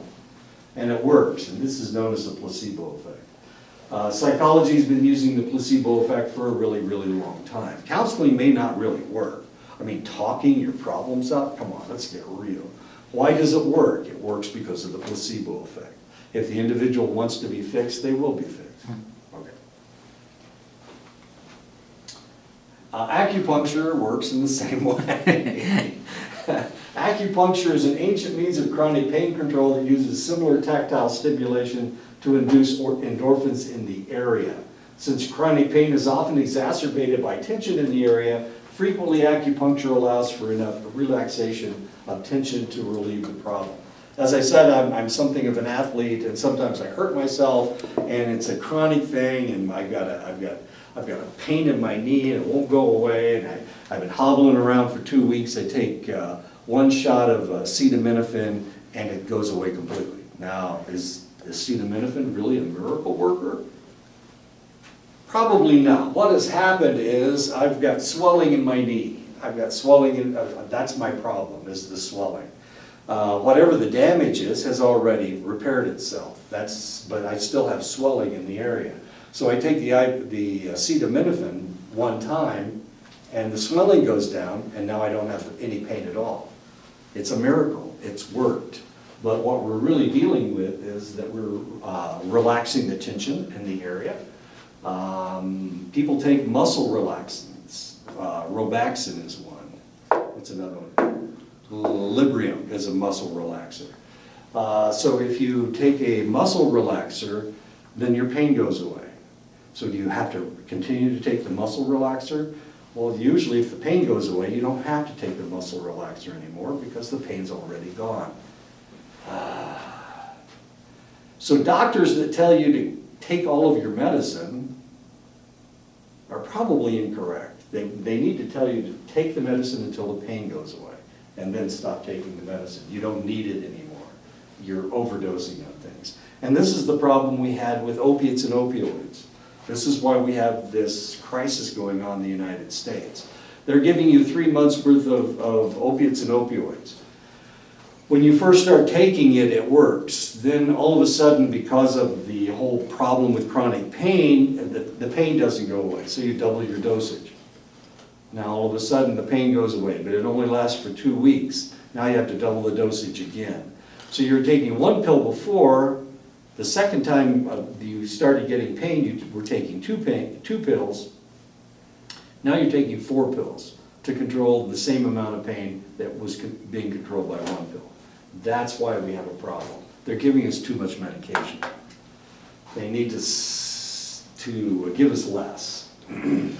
And it works, and this is known as the placebo effect. Psychology has been using the placebo effect for a really, really long time. Counseling may not really work. I mean, talking your problems out, come on, let's get real. Why does it work? It works because of the placebo effect. If the individual wants to be fixed, they will be fixed. Okay. Acupuncture works in the same way. Acupuncture is an ancient means of chronic pain control that uses similar tactile stimulation to induce endorphins in the area. Since chronic pain is often exacerbated by tension in the area, frequently acupuncture allows for enough relaxation of tension to relieve the problem. As I said, I'm something of an athlete, and sometimes I hurt myself, and it's a chronic thing, and I've got a pain in my knee, and it won't go away, and I've been hobbling around for 2 weeks. I take one shot of acetaminophen, and it goes away completely. Now, is acetaminophen really a miracle worker? Probably not. What has happened is I've got swelling in my knee. I've got swelling in, that's my problem, is the swelling. Whatever the damage is has already repaired itself. But I still have swelling in the area. So I take the acetaminophen one time, and the swelling goes down, and now I don't have any pain at all. It's a miracle. It's worked. But what we're really dealing with is that we're relaxing the tension in the area. People take muscle relaxants. Robaxin is one. What's another one? Librium is a muscle relaxer. So if you take a muscle relaxer, then your pain goes away. So do you have to continue to take the muscle relaxer? Well, usually if the pain goes away, you don't have to take the muscle relaxer anymore because the pain's already gone. So doctors that tell you to take all of your medicine are probably incorrect. They need to tell you to take the medicine until the pain goes away and then stop taking the medicine. You don't need it anymore. You're overdosing on things. And this is the problem we had with opiates and opioids. This is why we have this crisis going on in the United States. They're giving you 3 months worth of opiates and opioids. When you first start taking it, it works. Then all of a sudden, because of the whole problem with chronic pain, the pain doesn't go away, so you double your dosage. Now all of a sudden the pain goes away, but it only lasts for 2 weeks. Now you have to double the dosage again. So you're taking 1 pill before. The second time you started getting pain, you were taking 2 pills. Now you're taking 4 pills to control the same amount of pain that was being controlled by 1 pill. That's why we have a problem. They're giving us too much medication. They need to give us less. And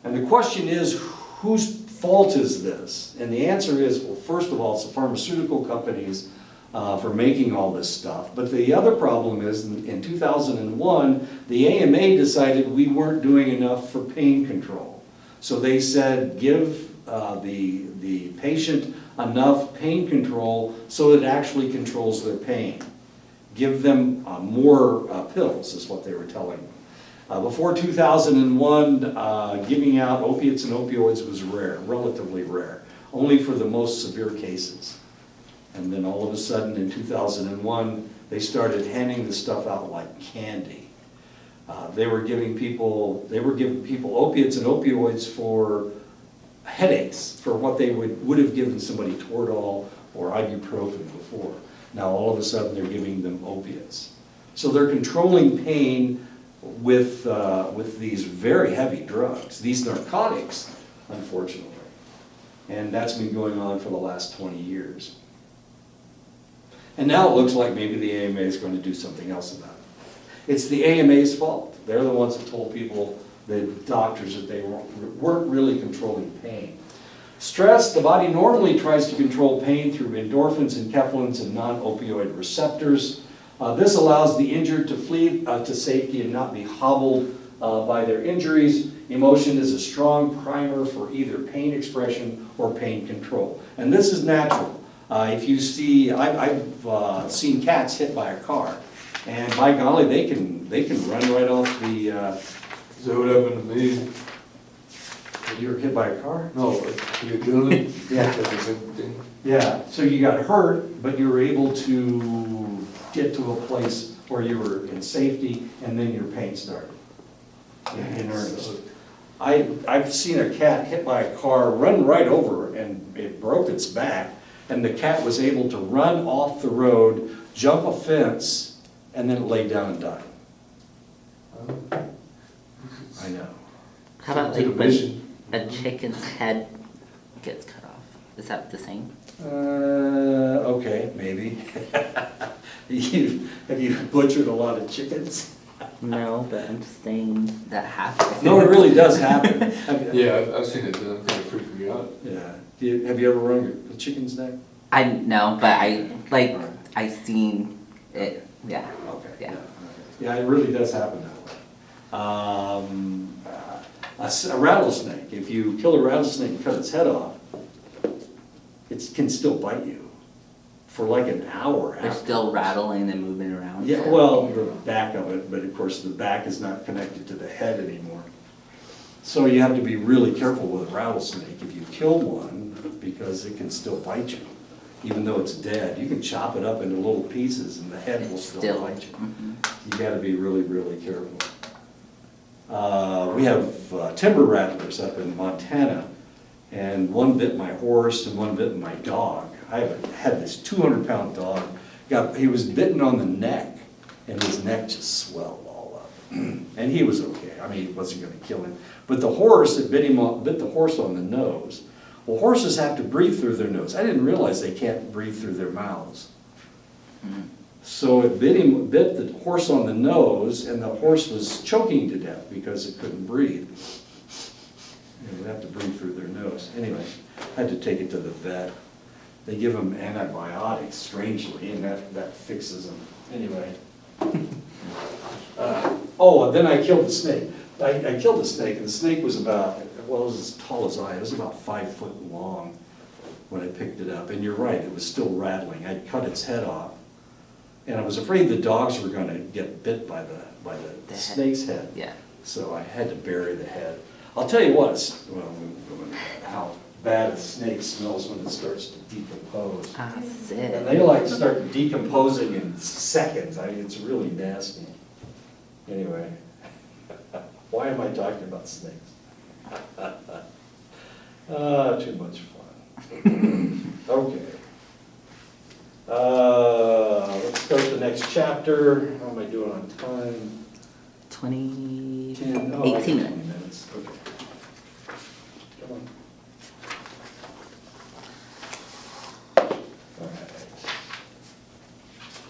the question is, whose fault is this? And the answer is, well, first of all, it's the pharmaceutical companies for making all this stuff. But the other problem is, in 2001, the AMA decided we weren't doing enough for pain control. So they said, give the patient enough pain control so it actually controls their pain. Give them more pills, is what they were telling them. Before 2001, giving out opiates and opioids was rare, relatively rare, only for the most severe cases. And then all of a sudden in 2001, they started handing the stuff out like candy. They were giving people opiates and opioids for headaches, for what they would have given somebody Toradol or ibuprofen before. Now all of a sudden they're giving them opiates. So they're controlling pain with these very heavy drugs, these narcotics, unfortunately. And that's been going on for the last 20 years. And now it looks like maybe the AMA is going to do something else about it. It's the AMA's fault. They're the ones that told people, the doctors, that they weren't really controlling pain. Stress, the body normally tries to control pain through endorphins, enkephalins, and non-opioid receptors. This allows the injured to flee to safety and not be hobbled by their injuries. Emotion is a strong primer for either pain expression or pain control. And this is natural. If you see, I've seen cats hit by a car, And by golly, they can run right off the, Is that what happened to me? you were hit by a car? No, you killed him? Yeah. That's the same thing. Yeah, so you got hurt, but you were able to get to a place where you were in safety, and then your pain started. In earnest. I've seen a cat hit by a car, run right over, and it broke its back, and the cat was able to run off the road, jump a fence, and then it laid down and died. I know. How about To the like when mission. a chicken's head gets cut off? Is that the same? Okay, maybe. Have you butchered a lot of chickens? No, but I'm just saying that happens. No, it really does happen. Yeah, I've seen it, that kind of freaked me out. Yeah. Have you ever run a chicken's neck? I know, but I seen it. Yeah. Okay. Yeah. Yeah, it really does happen that way. A rattlesnake, if you kill a rattlesnake and cut its head off, it can still bite you for like an hour They're after. still rattling and moving around. Yeah, well, the back of it, but of course the back is not connected to the head anymore. So you have to be really careful with a rattlesnake if you kill one, because it can still bite you. Even though it's dead, you can chop it up into little pieces and the head will still bite you. You gotta be really, really careful. We have timber rattlers up in Montana, and one bit my horse and one bit my dog. I had this 200-pound dog. He was bitten on the neck, and his neck just swelled all up. And he was okay. I mean, it wasn't gonna kill him. But the horse, it bit the horse on the nose. Well, horses have to breathe through their nose. I didn't realize they can't breathe through their mouths. So it bit the horse on the nose, and the horse was choking to death because it couldn't breathe. They have to breathe through their nose. Anyway, I had to take it to the vet. They give them antibiotics, strangely, and that fixes them. Anyway. And then I killed the snake. I killed the snake, and the snake was about, well, it was as tall as I. It was about 5 foot long when I picked it up. And you're right, it was still rattling. I'd cut its head off, and I was afraid the dogs were going to get bit by the snake's head. Yeah. So I had to bury the head. I'll tell you what, how bad a snake smells when it starts to decompose. Ah, sick. And they like start decomposing in seconds. I mean, it's really nasty. Anyway, why am I talking about snakes? Too much fun. Okay. Let's start the next chapter. How am I doing on time? 20, 10, 18 20 minutes. minutes. Okay. Come on.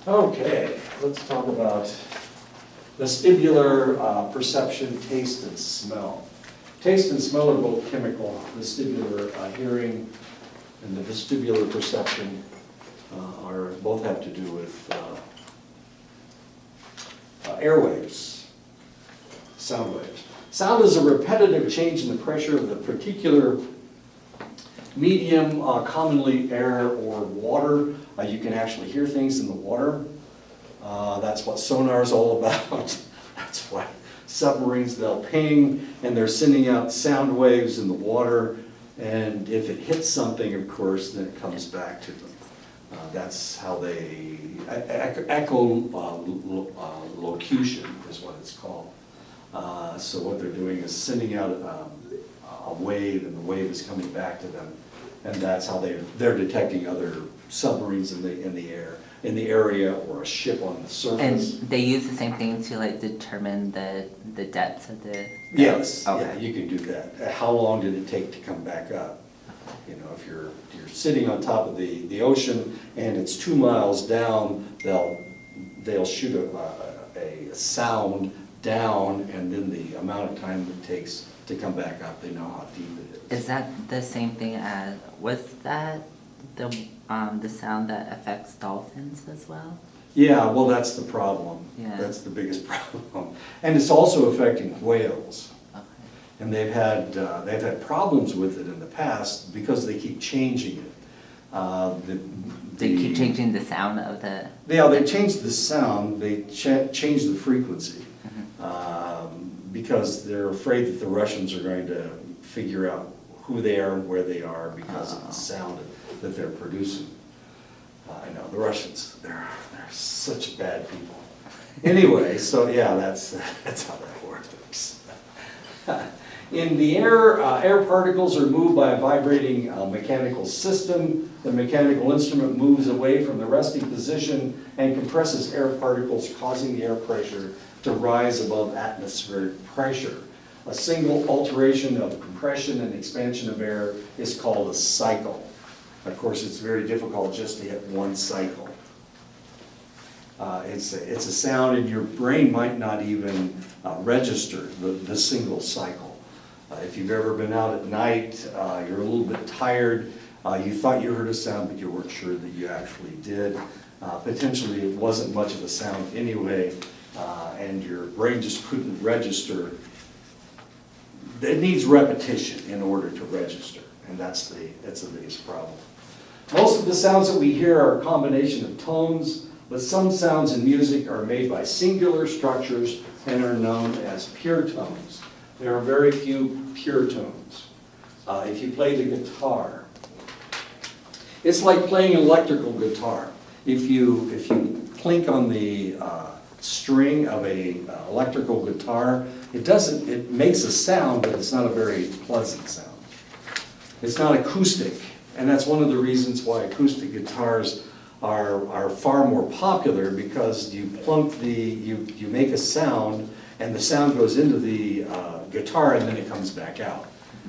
All right. Okay, let's talk about vestibular perception, taste, and smell. Taste and smell are both chemical. Vestibular hearing and the vestibular perception both have to do with airwaves, sound waves. Sound is a repetitive change in the pressure of the particular medium, commonly air or water. You can actually hear things in the water. That's what sonar is all about. That's why submarines, they'll ping, and they're sending out sound waves in the water, and if it hits something, of course, then it comes back to them. That's how they, echolocution is what it's called. So what they're doing is sending out a wave, and the wave is coming back to them, and that's how they're detecting other submarines in the air, in the area, or a ship on the surface. And they use the same thing to like determine the depths of the. Yes, Okay. yeah, you can do that. How long did it take to come back up? You know, if you're sitting on top of the ocean and it's 2 miles down, they'll shoot a sound down, and then the amount of time it takes to come back up, they know how deep it is. Is that the same thing as, was that the sound that affects dolphins as well? Yeah, well, that's the problem. Yeah. That's the biggest problem. And it's also affecting whales. Okay. And they've had problems with it in the past because they keep changing it. They keep changing the sound of the. Yeah, they changed the sound, they changed the frequency, because they're afraid that the Russians are going to figure out who they are and where they are because of the sound that they're producing. I know, the Russians, they're such bad people. Anyway, so yeah, that's how that works. In the air, air particles are moved by a vibrating mechanical system. The mechanical instrument moves away from the resting position and compresses air particles, causing the air pressure to rise above atmospheric pressure. A single alteration of compression and expansion of air is called a cycle. Of course, it's very difficult just to hit one cycle. It's a sound, and your brain might not even register the single cycle. If you've ever been out at night, you're a little bit tired, you thought you heard a sound, but you weren't sure that you actually did. Potentially, it wasn't much of a sound anyway, and your brain just couldn't register. It needs repetition in order to register, and that's the biggest problem. Most of the sounds that we hear are a combination of tones, but some sounds in music are made by singular structures and are known as pure tones. There are very few pure tones. If you play the guitar, it's like playing an electrical guitar. If you clink on the string of a electrical guitar, it makes a sound, but it's not a very pleasant sound. It's not acoustic, and that's one of the reasons why acoustic guitars are far more popular, because you make a sound, and the sound goes into the guitar and then it comes back out,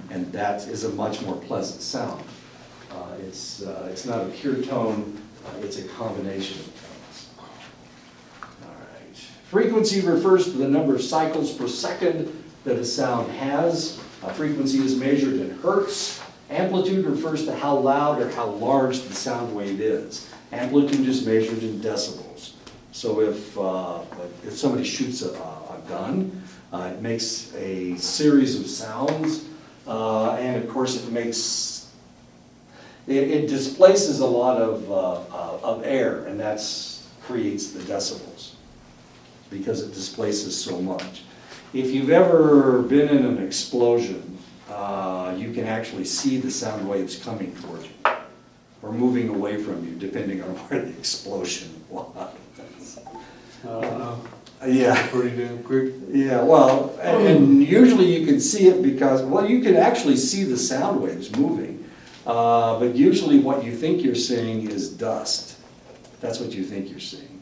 and that is a much more pleasant sound. It's not a pure tone, it's a combination of tones. All right. Frequency refers to the number of cycles per second that a sound has. Frequency is measured in hertz. Amplitude refers to how loud or how large the sound wave is. Amplitude is measured in decibels. So if somebody shoots a gun, it makes a series of sounds, and of course it displaces a lot of air, and that creates the decibels because it displaces so much. If you've ever been in an explosion, you can actually see the sound waves coming towards you or moving away from you, depending on where the explosion was. Yeah. Pretty damn quick. Yeah, well, and usually you can see it because, well, you can actually see the sound waves moving, but usually what you think you're seeing is dust. That's what you think you're seeing.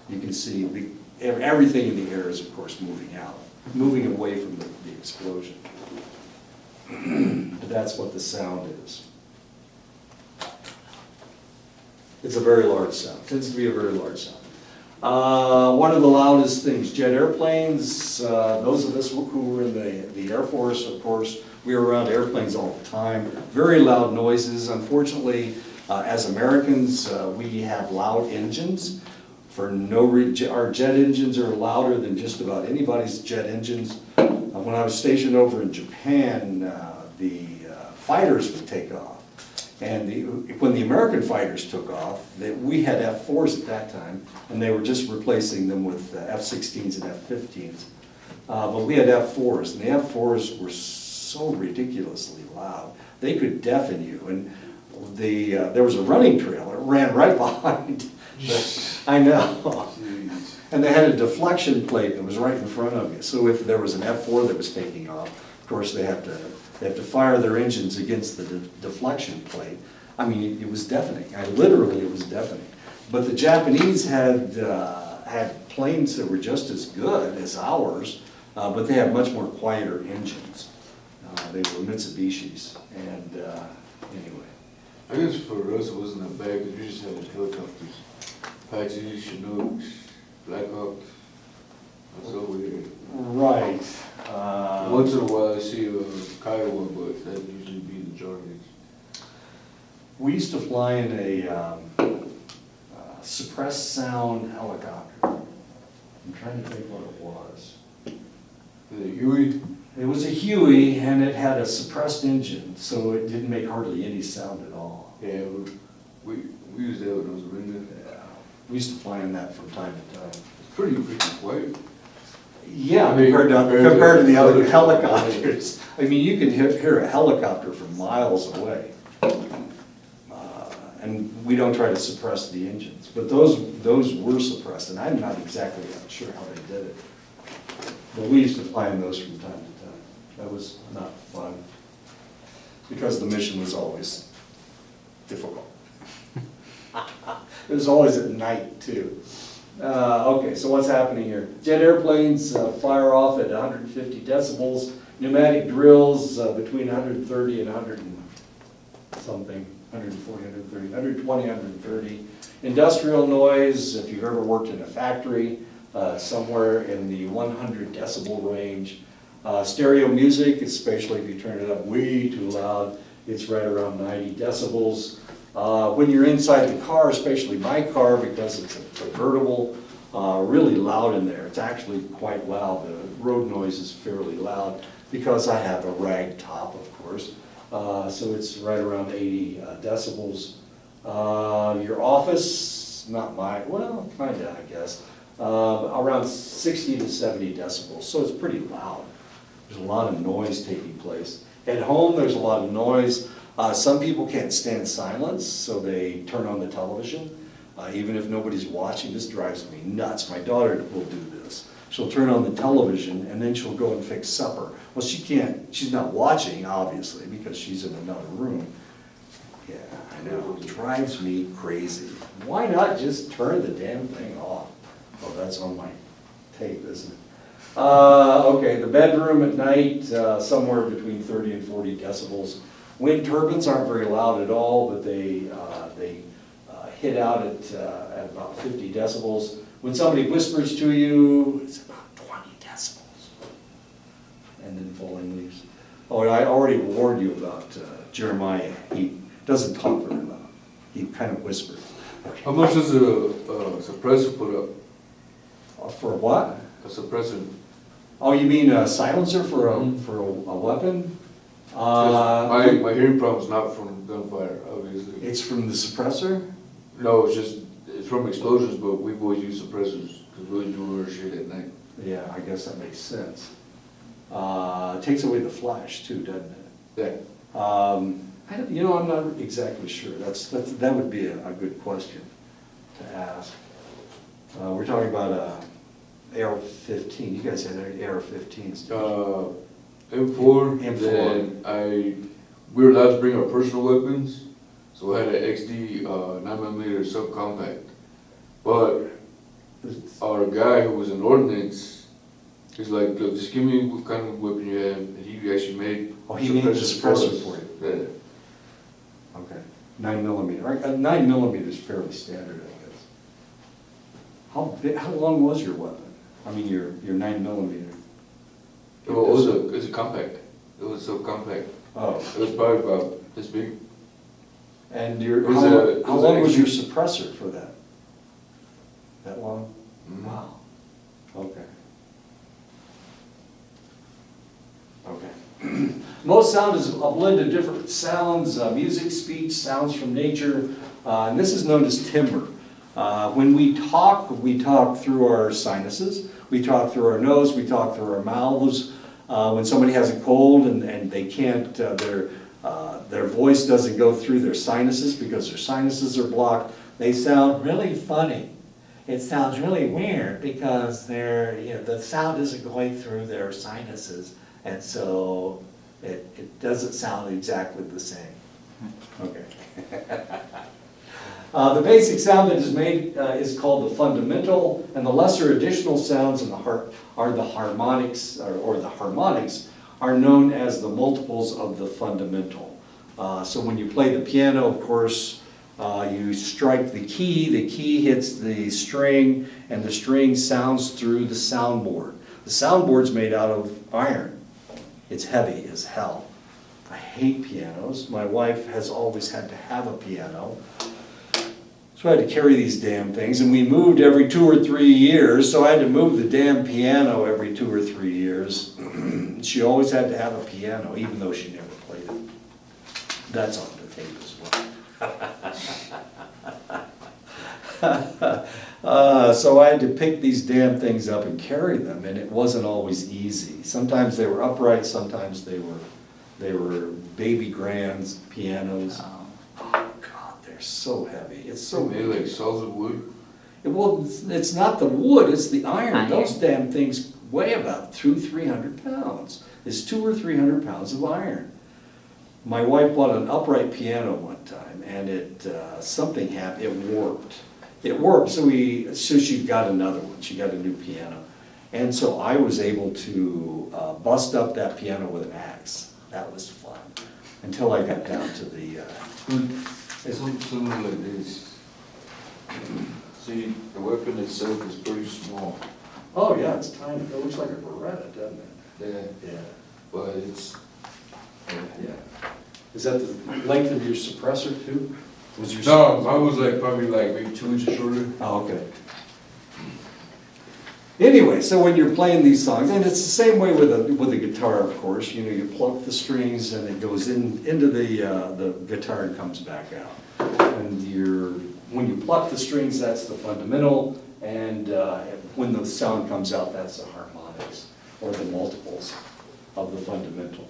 You can see everything in the air is, of course, moving out, moving away from the explosion. But that's what the sound is. It's a very large sound. It tends to be a very large sound. One of the loudest things, jet airplanes. Those of us who were in the Air Force, of course, we were around airplanes all the time. Very loud noises. Unfortunately, as Americans, we have loud engines. For no reason, our jet engines are louder than just about anybody's jet engines. When I was stationed over in Japan, the fighters would take off. And when the American fighters took off, we had F-4s at that time, and they were just replacing them with F-16s and F-15s. But we had F-4s, and the F-4s were so ridiculously loud. They could deafen you. And there was a running trail. It ran right behind. I know. And they had a deflection plate that was right in front of you. So if there was an F-4 that was taking off, of course they have to fire their engines against the deflection plate. I mean, it was deafening. Literally, it was deafening. But the Japanese had planes that were just as good as ours, but they had much more quieter engines. They were Mitsubishis, and anyway. I guess for us it wasn't that bad because we just had helicopters. Apaches, Chinooks, Black Hawks. That's all we had. Right. Once in a while I see a Kiowa, but that usually be the Jordan. We used to fly in a suppressed sound helicopter. I'm trying to think what it was. The Huey? It was a Huey, and it had a suppressed engine, so it didn't make hardly any sound at all. Yeah, We used that when I was a redneck. Yeah. We used to fly in that from time to time. It's pretty freaking quiet. Yeah, I mean, compared to the other compared to- helicopters. I mean, you can hear a helicopter from miles away. And we don't try to suppress the engines, but those were suppressed, and I'm not exactly sure how they did it. But we used to fly in those from time to time. That was not fun, because the mission was always difficult. It was always at night, too. Okay, so what's happening here? Jet airplanes fire off at 150 decibels. Pneumatic drills between 130 and 100 and something, 140, 130, 120, 130. Industrial noise, if you've ever worked in a factory, somewhere in the 100 decibel range. Stereo music, especially if you turn it up way too loud, it's right around 90 decibels. When you're inside the car, especially my car, because it's a convertible, really loud in there. It's actually quite loud. The road noise is fairly loud because I have a rag top, of course. So it's right around 80 decibels. Your office, not mine, well, kinda, I guess, around 60 to 70 decibels. So it's pretty loud. There's a lot of noise taking place. At home, there's a lot of noise. Some people can't stand silence, so they turn on the television, even if nobody's watching. This drives me nuts. My daughter will do this. She'll turn on the television, and then she'll go and fix supper. Well, she's not watching, obviously, because she's in another room. Yeah, I know, it drives me crazy. Why not just turn the damn thing off? Oh, that's on my tape, isn't it? Okay, the bedroom at night, somewhere between 30 and 40 decibels. Wind turbines aren't very loud at all, but they hit out at about 50 decibels. When somebody whispers to you, it's about 20 decibels. And then falling leaves. Oh, and I already warned you about Jeremiah. He doesn't talk very loud. He kind of whispers. How much does a suppressor put up? For what? A suppressor? Oh, you mean a silencer for a weapon? My hearing problem's not from gunfire, obviously. It's from the suppressor? No, it's from explosions, but we've always used suppressors because we do our shit at night. Yeah, I guess that makes sense. It takes away the flash too, doesn't it? Yeah. I'm not exactly sure. That would be a good question to ask. We're talking about AR-15. You guys had AR-15s. M4. M4. Then we were allowed to bring our personal weapons, so I had an XD 9mm subcompact. But our guy who was in ordnance, he's like, look, just give me what kind of weapon you have, and he actually made. Oh, he made the suppressor for you. Yeah. Okay. 9mm. 9mm is fairly standard, I guess. How long was your weapon? I mean, your 9mm. Well, it was a compact. It was so compact. Oh. It was probably about this big. And how was long was your extra- suppressor for that? That long? Mhm. Wow. Okay. Okay. Most sound is a blend of different sounds, music, speech, sounds from nature, and this is known as timbre. When we talk through our sinuses, we talk through our nose, we talk through our mouths. When somebody has a cold and they can't, their voice doesn't go through their sinuses because their sinuses are blocked, they sound really funny. It sounds really weird because the sound isn't going through their sinuses, and so it doesn't sound exactly the same. Okay. The basic sound that is made is called the fundamental, and the lesser additional sounds in the heart are the harmonics, or the harmonics are known as the multiples of the fundamental. So when you play the piano, of course, you strike the key hits the string, and the string sounds through the soundboard. The soundboard's made out of iron. It's heavy as hell. I hate pianos. My wife has always had to have a piano. So I had to carry these damn things, and we moved every 2 or 3 years, so I had to move the damn piano every 2 or 3 years. She always had to have a piano, even though she never played it. That's on the tape as well. So I had to pick these damn things up and carry them, and it wasn't always easy. Sometimes they were upright, sometimes they were baby grands, pianos. Oh. Oh God, they're so heavy. It's So so made like solid wood. well, it's not the wood, it's the iron. Iron. Those damn things weigh about 200-300 pounds. It's 200 or 300 pounds of iron. My wife bought an upright piano one time, and something happened. It warped. It warped, so she got another one. She got a new piano, and so I was able to bust up that piano with an axe. That was fun until I got down to the. Something like this. See, the weapon itself is pretty small. Oh yeah, it's tiny. It looks like a Beretta, doesn't it? Yeah, Yeah. but it's, Yeah. Is that the length of your suppressor too? Was your no, mine was like probably like maybe 2 inches shorter. Oh, okay. Anyway, so when you're playing these songs, and it's the same way with a guitar, of course, you know, you pluck the strings and it goes into the guitar and comes back out. And when you pluck the strings, that's the fundamental, and when the sound comes out, that's the harmonics, or the multiples of the fundamental,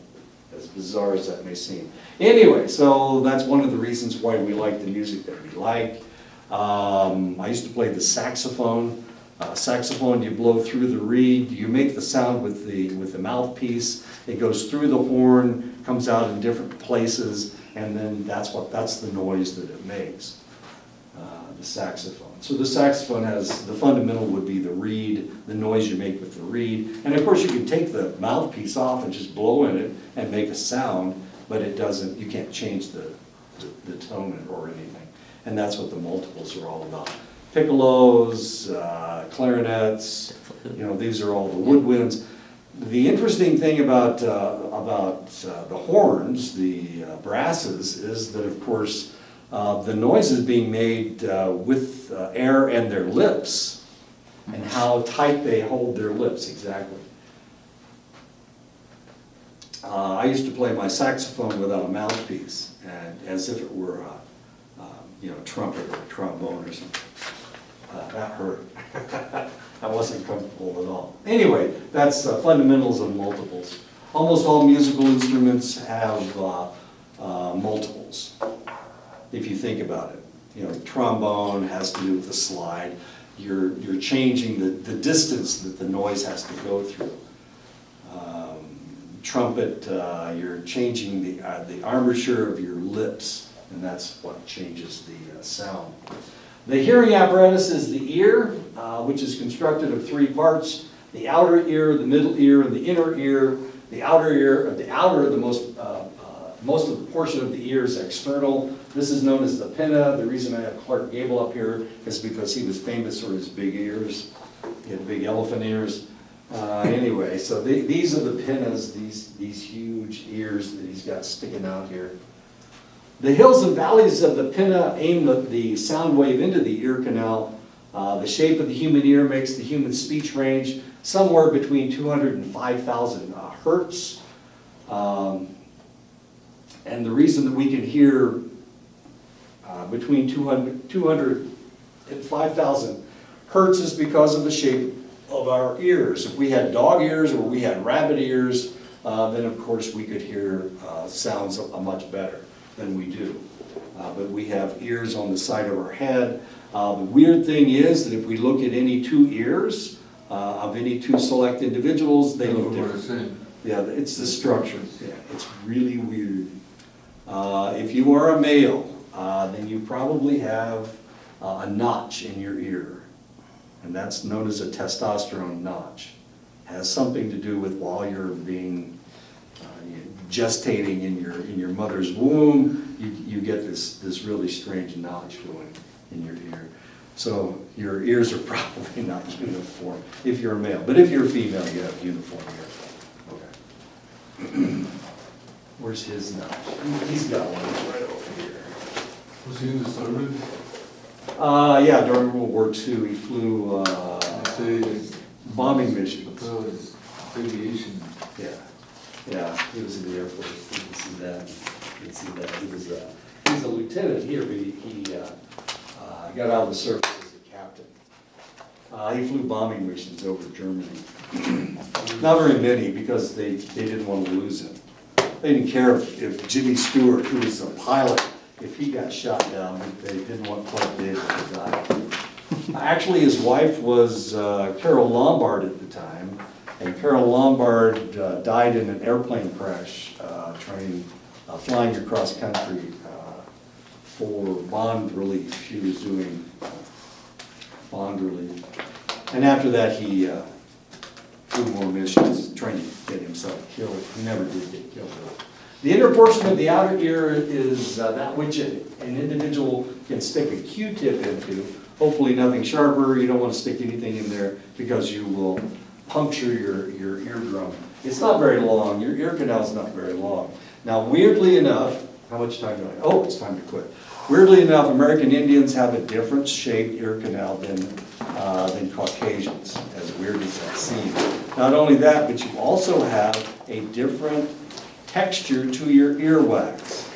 as bizarre as that may seem. Anyway, so that's one of the reasons why we like the music that we like. I used to play the saxophone. Saxophone, you blow through the reed, you make the sound with the mouthpiece, it goes through the horn, comes out in different places, and then that's the noise that it makes, the saxophone. So the saxophone has, the fundamental would be the reed, the noise you make with the reed, and of course you can take the mouthpiece off and just blow in it and make a sound, but it doesn't, you can't change the tone or anything, and that's what the multiples are all about. Piccolos, clarinets, you know, these are all the woodwinds. The interesting thing about the horns, the brasses, is that of course the noise is being made with air and their lips, and how tight they hold their lips exactly. I used to play my saxophone without a mouthpiece, and as if it were a trumpet or a trombone or something. That hurt. I wasn't comfortable at all. Anyway, that's fundamentals and multiples. Almost all musical instruments have multiples, if you think about it. You know, trombone has to do with the slide. You're changing the distance that the noise has to go through. Trumpet, you're changing the armature of your lips, and that's what changes the sound. The hearing apparatus is the ear, which is constructed of 3 parts: the outer ear, the middle ear, and the inner ear. The outer ear, most of the portion of the ear is external. This is known as the pinna. The reason I have Clark Gable up here is because he was famous for his big ears. He had big elephant ears. Anyway, so these are the pinnas, these huge ears that he's got sticking out here. The hills and valleys of the pinna aim the sound wave into the ear canal. The shape of the human ear makes the human speech range somewhere between 200 and 5,000 hertz. And the reason that we can hear between 200 and 5,000 hertz is because of the shape of our ears. If we had dog ears or we had rabbit ears, then of course we could hear sounds much better than we do. But we have ears on the side of our head. The weird thing is that if we look at any 2 ears of any 2 select individuals, they look different. Yeah, it's the structure. Yeah, it's really weird. If you are a male, then you probably have a notch in your ear, and that's known as a testosterone notch. It has something to do with while you're being gestating in your mother's womb, you get this really strange notch going in your ear. So your ears are probably not uniform if you're a male, but if you're a female, you have uniform ears. Okay. Where's his notch? He's got one right over here. Was he in the service? Yeah, during World War II, he flew bombing missions. I was aviation. Yeah, he was in the Air Force. You can see that. You can see that. He was a lieutenant here, but he got out of the service He flew bombing missions over Germany. Not very many, because they didn't want to lose him. They didn't care if Jimmy Stewart, who was a pilot, if he got shot down, they didn't want Clark Gable to die. Actually, his wife was Carol Lombard at the time, and Carol Lombard died in an airplane crash flying across country for bond relief. She was doing bond relief. And after that, he flew more missions, trying to get himself killed. He never did get killed. The inner portion of the outer ear is that which an individual can stick a Q-tip into. Hopefully nothing sharper. You don't want to stick anything in there because you will puncture your eardrum. It's not very long. Your ear canal is not very long. Now, weirdly enough, how much time do I have? Oh, it's time to quit. Weirdly enough, American Indians have a different shaped ear canal than Caucasians, as weird as that seems. Not only that, but you also have a different texture to your earwax.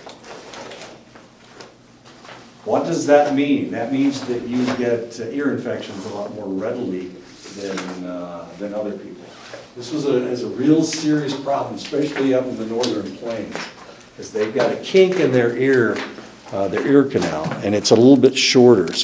What does that mean? That means that you get ear infections a lot more readily than other people. This was a real serious problem, especially up in the northern plains, because they've got a kink in their ear canal, and it's a little bit shorter. So